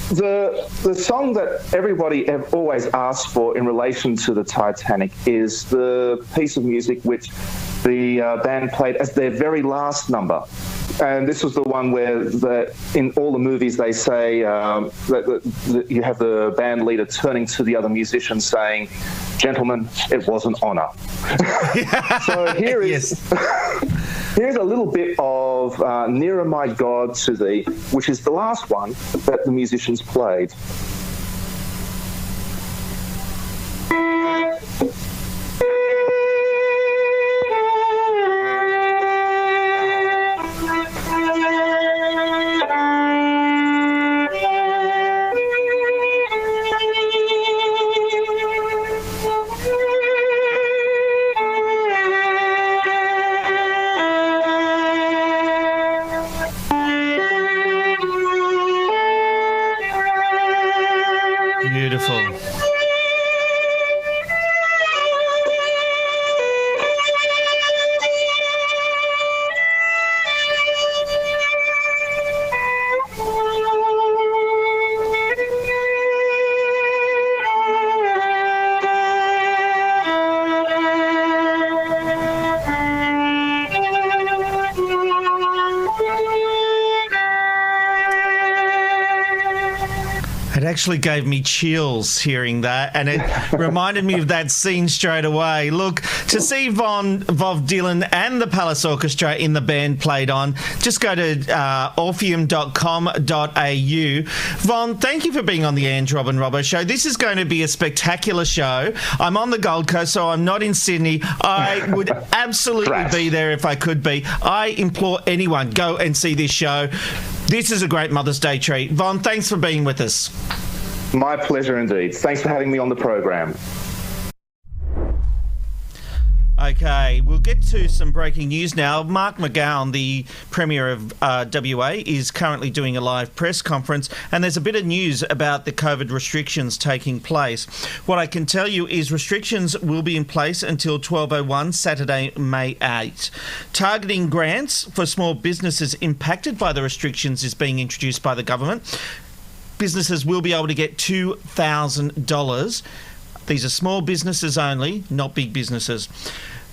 the song that everybody always asks for in relation to the Titanic is the piece of music which the band played as their very last number. And this was the one where in all the movies they say that you have the band leader turning to the other musicians saying, "Gentlemen, it was an honour." So here is here's a little bit of "Nearer My God to Thee," which is the last one that the musicians played. Beautiful. It actually gave me chills hearing that, and it reminded me of that scene straight away. Look, to see Bob Dylan and the Palace Orchestra in the band played on, just go to orpheum.com.au. Von, thank you for being on the Ange, Rob and Robbo show. This is going to be a spectacular show. I'm on the Gold Coast, so I'm not in Sydney. I would absolutely be there if I could be. I implore anyone, go and see this show. This is a great Mother's Day treat. Von, thanks for being with us. My pleasure indeed. Thanks for having me on the program. Okay, we'll get to some breaking news now. Mark McGowan, the Premier of WA, is currently doing a live press conference, and there's a bit of news about the COVID restrictions taking place. What I can tell you is restrictions will be in place until 12:01 Saturday, May 8. Targeting grants for small businesses impacted by the restrictions is being introduced by the government. Businesses will be able to get $2,000. These are small businesses only, not big businesses.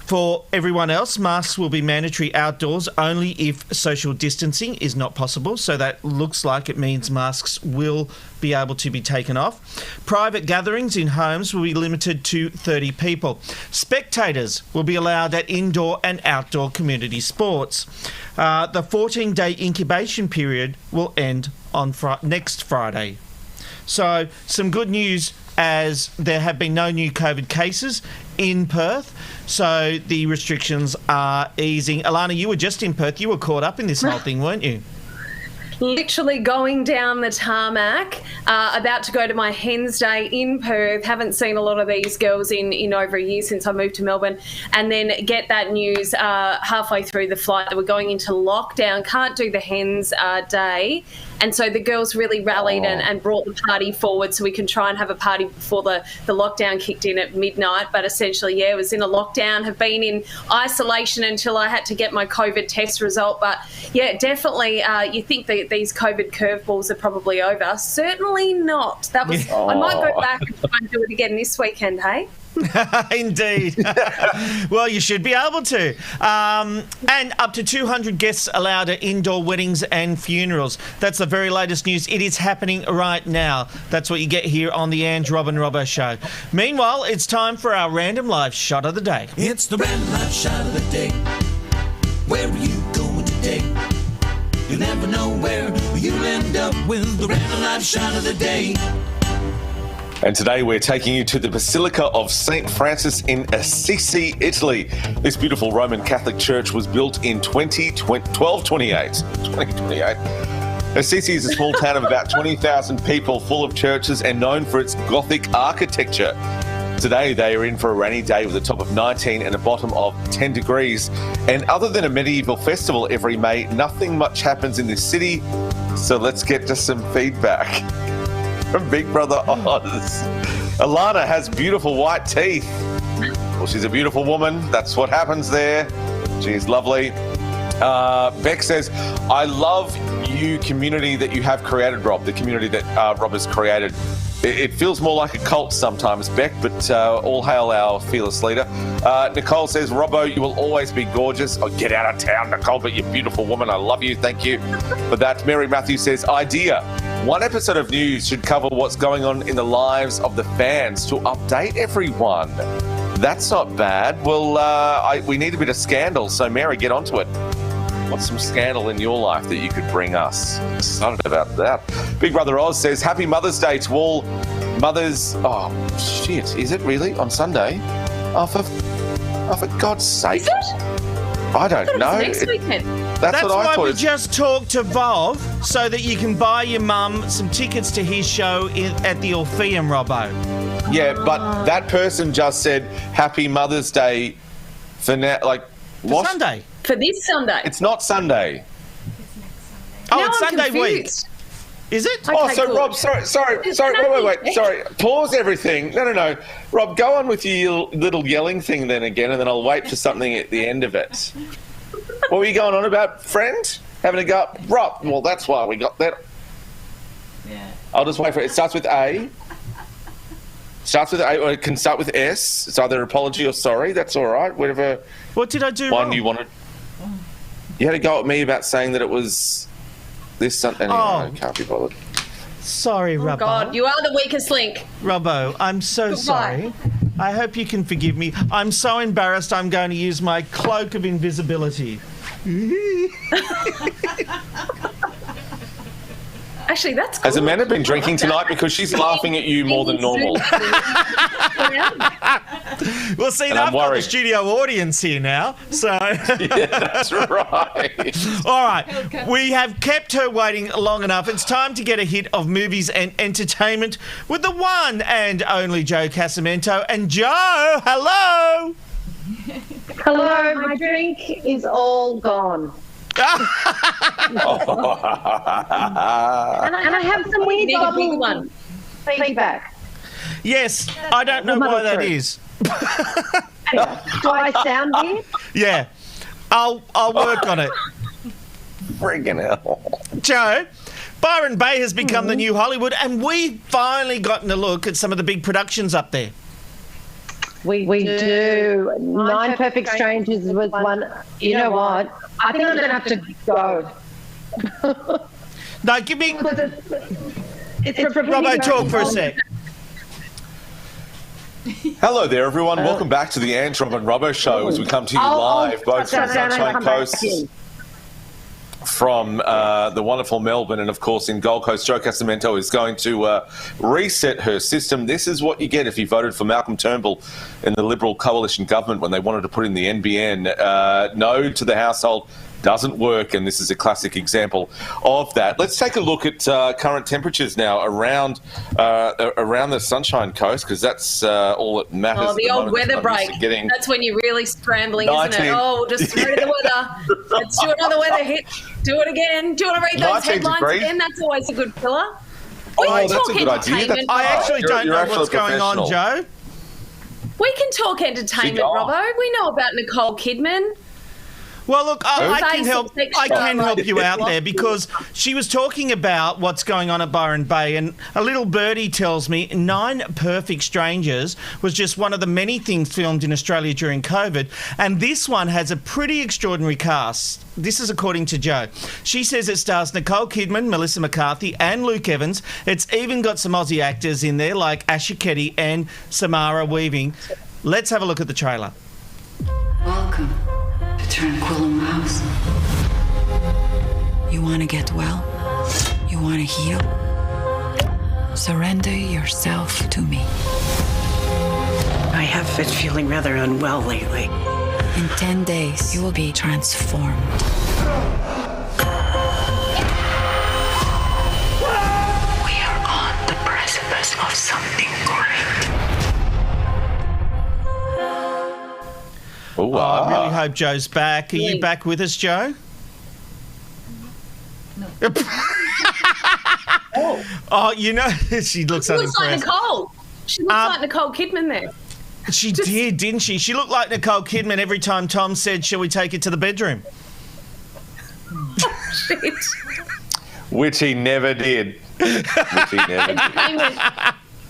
For everyone else, masks will be mandatory outdoors only if social distancing is not possible. So that looks like it means masks will be able to be taken off. Private gatherings in homes will be limited to 30 people. Spectators will be allowed at indoor and outdoor community sports. The 14-day incubation period will end on next Friday. So some good news, as there have been no new COVID cases in Perth, so the restrictions are easing. Alana, you were just in Perth. You were caught up in this whole thing, weren't you? Literally going down the tarmac, about to go to my Hens Day in Perth. Haven't seen a lot of these girls in over a year since I moved to Melbourne, and then get that news halfway through the flight that we're going into lockdown. Can't do the Hens Day. And so the girls really rallied and brought the party forward so we can try and have a party before the lockdown kicked in at midnight. But essentially, yeah, it was in a lockdown, have been in isolation until I had to get my COVID test result. But yeah, definitely, you think that these COVID curveballs are probably over. Certainly not. That was. I might go back and try and do it again this weekend, hey? Indeed. Well, you should be able to. And up to 200 guests allowed at indoor weddings and funerals. That's the very latest news. It is happening right now. That's what you get here on the Ange, Rob and Robbo Show. Meanwhile, it's time for our random live shot of the day. It's the random live shot of the day. Where are you going today? You never know where you'll end up with the random live shot of the day. And today we're taking you to the Basilica of St. Francis in Assisi, Italy. This beautiful Roman Catholic church was built in 1228. Assisi is a small town of about 20,000 people, full of churches and known for its Gothic architecture. Today they are in for a rainy day with a top of 19 and a bottom of 10 degrees. And other than a medieval festival every May, nothing much happens in this city. So let's get to some feedback from Big Brother Oz. Alana has beautiful white teeth. Well, she's a beautiful woman. That's what happens there. She's lovely. Beck says, I love you community that you have created, Rob, the community that Rob has created. It feels more like a cult sometimes, Beck, but all hail our fearless leader. Nicole says, Robbo, you will always be gorgeous. Oh, get out of town, Nicole, but you're a beautiful woman. I love you. Thank you for that. Mary Matthews says, idea. One episode of news should cover what's going on in the lives of the fans to update everyone. That's not bad. Well, we need a bit of scandal, so Mary, get onto it. What's some scandal in your life that you could bring us? Excited about that. Big Brother Oz says, Happy Mother's Day to all mothers. Oh, shit. Is it really? On Sunday? Oh, for God's sake. Is it? I don't know. Next weekend. That's what I why thought. we just talked to Vov so that you can buy your mum some tickets to his show at the Orpheum, Robbo. Yeah, but that person just said Happy Mother's Day for now. Like, what? Sunday. For this Sunday. It's not Sunday. Oh, Now it's I'm Sunday confused. week. Is it? Oh, Okay, so cool. Rob, sorry, wait, sorry. Pause everything. No. Rob, go on with your little yelling thing then again, and then I'll wait for something at the end of it. What were you going on about, friend? Having a go up? Rob, well, that's why we got that. Yeah. I'll just wait for it. It starts with A. Starts with A, or it can start with S. It's either apology or sorry. That's all right. Whatever What did I do one wrong? you wanted. You had a go at me about saying that it was this something. Anyway, I can't be bothered. Sorry, Robbo. Oh, God, you are the weakest link. Robbo, I'm so Goodbye. sorry. I hope you can forgive me. I'm so embarrassed I'm going to use my cloak of invisibility. Actually, that's good. Has Amanda been drinking tonight? Because she's laughing at you more than normal. Well, see, And I've I'm got the worried. studio audience here now, so... Yeah, that's right. All right, we have kept her waiting long enough. It's time to get a hit of movies and entertainment with the one and only Joe Casamento. And Joe, hello! Hello, my drink is all gone. And I have some weird bubble one. Feedback. Yes, I don't know why that is. Do I sound weird? Yeah, I'll work on it. Friggin' hell. Joe, Byron Bay has become the new Hollywood, and we've finally gotten a look at some of the big productions up there. We do. Nine Perfect Strangers was one. You know what? I think I'm going to have to go. No, give me... It's Robbo, talk for a sec. Hello there, everyone. Welcome back to the Ange, Rob and Robbo show as we come to you live, both from Sunshine Coast, from the wonderful Melbourne, and of course in Gold Coast. Joe Casamento is going to reset her system. This is what you get if you voted for Malcolm Turnbull in the Liberal coalition government when they wanted to put in the NBN. No to the household doesn't work, and this is a classic example of that. Let's take a look at current temperatures now around the Sunshine Coast, because that's all that matters. Oh, the old weather break. That's when you're really scrambling, isn't it? Oh, we'll just throw the weather. Let's do another weather hit. Do it again. Do you want to read those headlines degrees. Again? That's always a good filler. That's a good idea. I actually don't know what's going on, Joe. We can talk entertainment, Robbo. We know about Nicole Kidman. Well, look, I can help you out there, because she was talking about what's going on at Byron Bay, and a little birdie tells me 9 Perfect Strangers was just one of the many things filmed in Australia during COVID, and this one has a pretty extraordinary cast. This is according to Jo. She says it stars Nicole Kidman, Melissa McCarthy and Luke Evans. It's even got some Aussie actors in there like Asha Ketty and Samara Weaving. Let's have a look at the trailer. Welcome to Tranquillum House. You want to get well? You want to heal? Surrender yourself to me. I have been feeling rather unwell lately. In 10 days, you will be transformed. We are on the precipice of something great. Oh, I really hope Joe's back. Are you back with us, Joe? No. Oh, you know, she looks unimpressed. Like Nicole. She looks like Nicole Kidman there. She did, didn't she? She looked like Nicole Kidman every time Tom said, "Shall we take it to the bedroom?" Shit. Which he never did.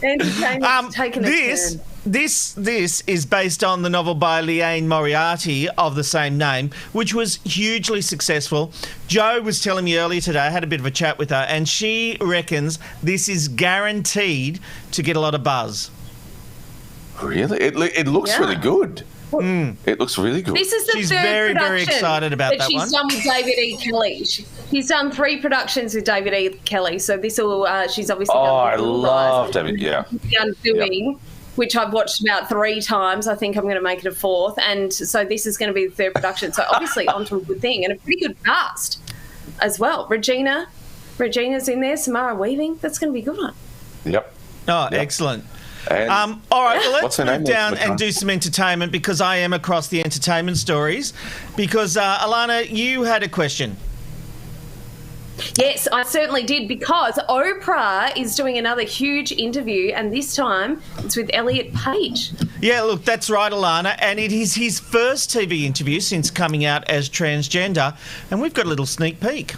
Entertainment's taken a turn. This is based on the novel by Liane Moriarty of the same name, which was hugely successful. Jo was telling me earlier today, I had a bit of a chat with her, and she reckons this is guaranteed to get a lot of buzz. Really? It looks really good. It looks really good. This is the She's third very, production very excited about that she's one. done with David E. Kelly. He's done 3 productions with David E. Kelly, so this will. She's obviously. I love David. Yeah. Undoing, which I've watched about 3 times. I think I'm going to make it a 4th, and so this is going to be the 3rd production. So obviously onto a good thing, and a pretty good cast as well. Regina's in there. Samara Weaving. That's going to be a good one. Yep. Oh, excellent. And all right, well, what's let's her move name? down and do some entertainment, because I am across the entertainment stories. Because, Alana, you had a question. Yes, I certainly did, because Oprah is doing another huge interview, and this time it's with Elliot Page. Yeah, look, that's right, Alana, and it is his first TV interview since coming out as transgender, and we've got a little sneak peek.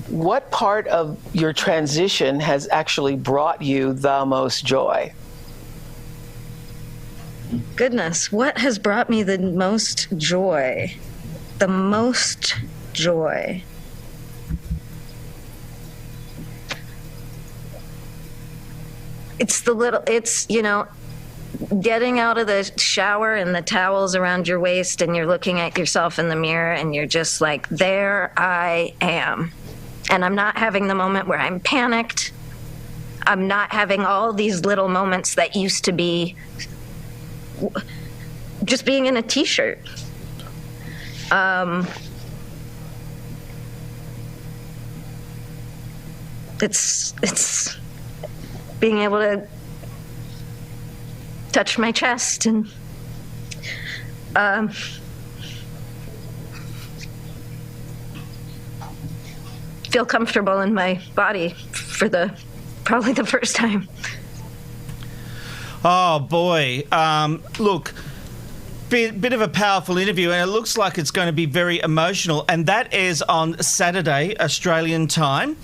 What part of your transition has actually brought you the most joy? Goodness, what has brought me the most joy? The most joy. It's getting out of the shower and the towel's around your waist and you're looking at yourself in the mirror and you're just like, there I am. And I'm not having the moment where I'm panicked. I'm not having all these little moments that used to be just being in a t-shirt. It's being able to touch my chest and feel comfortable in my body for probably the first time. Oh, boy. Look, bit of a powerful interview, and it looks like it's going to be very emotional, and that airs on Saturday, Australian time,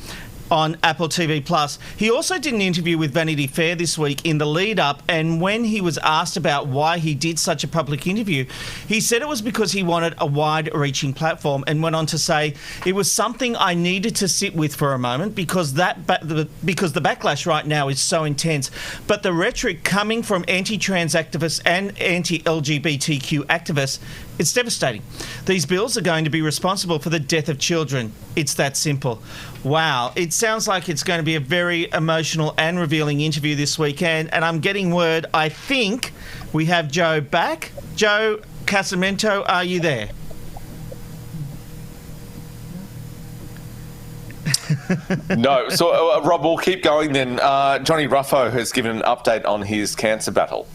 on Apple TV+. He also did an interview with Vanity Fair this week in the lead-up, and when he was asked about why he did such a public interview, he said it was because he wanted a wide-reaching platform, and went on to say, it was something I needed to sit with for a moment because the backlash right now is so intense, but the rhetoric coming from anti-trans activists and anti-LGBTQ activists, it's devastating. These bills are going to be responsible for the death of children. It's that simple. Wow. It sounds like it's going to be a very emotional and revealing interview this weekend. And I'm getting word, I think we have Joe back. Joe Casamento, are you there? No. So, Rob, we'll keep going then. Johnny Ruffo has given an update on his cancer battle.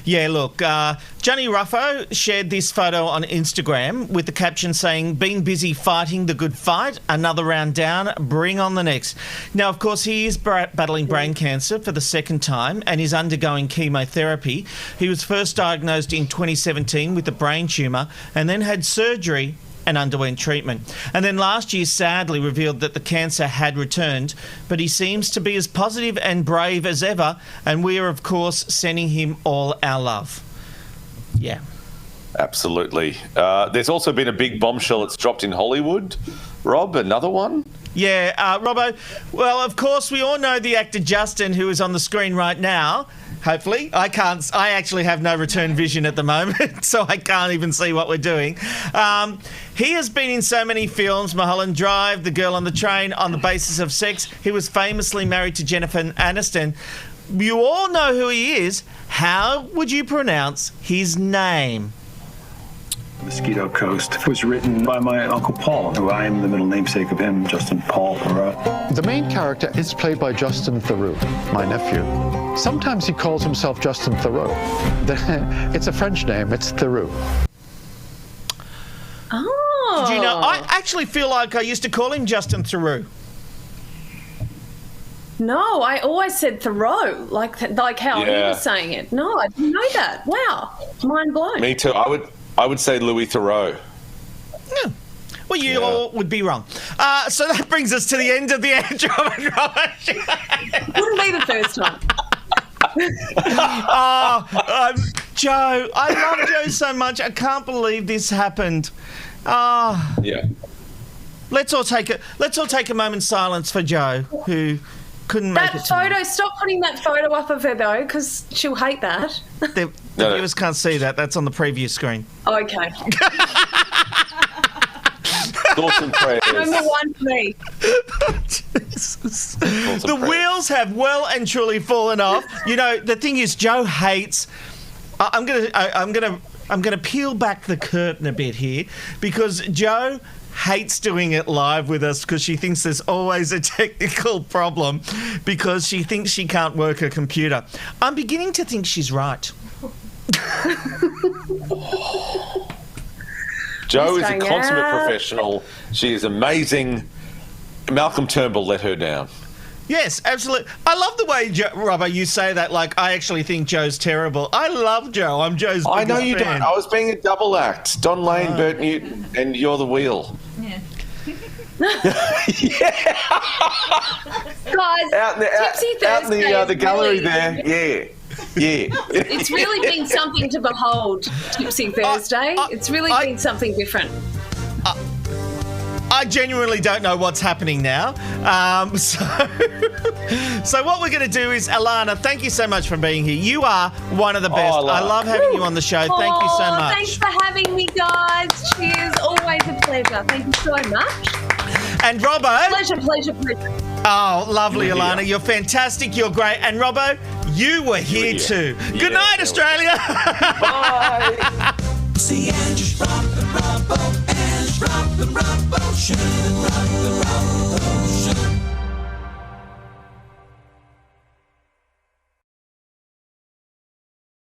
Yeah, look, Johnny Ruffo shared this photo on Instagram with the caption saying, "Been busy fighting the good fight, another round down, bring on the next." Now, of course, he is battling brain cancer for the second time and is undergoing chemotherapy. He was first diagnosed in 2017 with a brain tumour and then had surgery and underwent treatment. And then last year sadly revealed that the cancer had returned, but he seems to be as positive and brave as ever, and we are, of course, sending him all our love. Yeah. Absolutely. There's also been a big bombshell that's dropped in Hollywood. Rob, another one? Yeah, Robbo, well, of course, we all know the actor Justin, who is on the screen right now. Hopefully. I actually have no return vision at the moment, so I can't even see what we're doing. He has been in so many films, Mulholland Drive, The Girl on the Train, On the Basis of Sex. He was famously married to Jennifer Aniston. You all know who he is. How would you pronounce his name? Mosquito Coast was written by my Uncle Paul, who I am the middle namesake of him, Justin Paul Perot. The main character is played by Justin Theroux, my nephew. Sometimes he calls himself Justin Theroux. It's a French name, it's Theroux. Oh. Did you know? I actually feel like I used to call him Justin Theroux. No, I always said Thoreau, like how he was saying it. No, I didn't know that. Wow, mind blown. Me too. I would say Louis Theroux. Yeah. Well, you all would be wrong. So that brings us to the end of the Andromeda Drama Show. Wouldn't be the first time. Joe, I love Joe so much. I can't believe this happened. Yeah. Let's all take a moment's silence for Joe, who couldn't make it tonight. That photo, stop putting that photo up of her though, because she'll hate that. The viewers can't see that. That's on the preview screen. Okay. Thoughts and prayers. Number one for me. The wheels have well and truly fallen off. You know, the thing is, Joe hates. I'm gonna peel back the curtain a bit here, because Joe hates doing it live with us because she thinks there's always a technical problem because she thinks she can't work her computer. I'm beginning to think she's right. Joe is a consummate professional. She is amazing. Malcolm Turnbull let her down. Yes, absolutely. I love the way, Robbo, you say that like I actually think Joe's terrible. I love Joe. I'm Joe's biggest I know you fan. don't. I was being a double act. Don Lane, Bert Newton, and you're the wheel. Yeah. Guys, out in the gallery there. Yeah. It's really been something to behold, Tipsy Thursday. It's really been something different. I genuinely don't know what's happening now. So what we're going to do is, Alana, thank you so much for being here. You are one of the best. I love having you on the show. Thank you so much. Thanks for having me, guys. Cheers. Always a pleasure. Thank you so much. And Robbo. Pleasure. Oh, lovely, Alana. You're fantastic. You're great. And Robbo, you were here too. Good night, Australia. Bye. See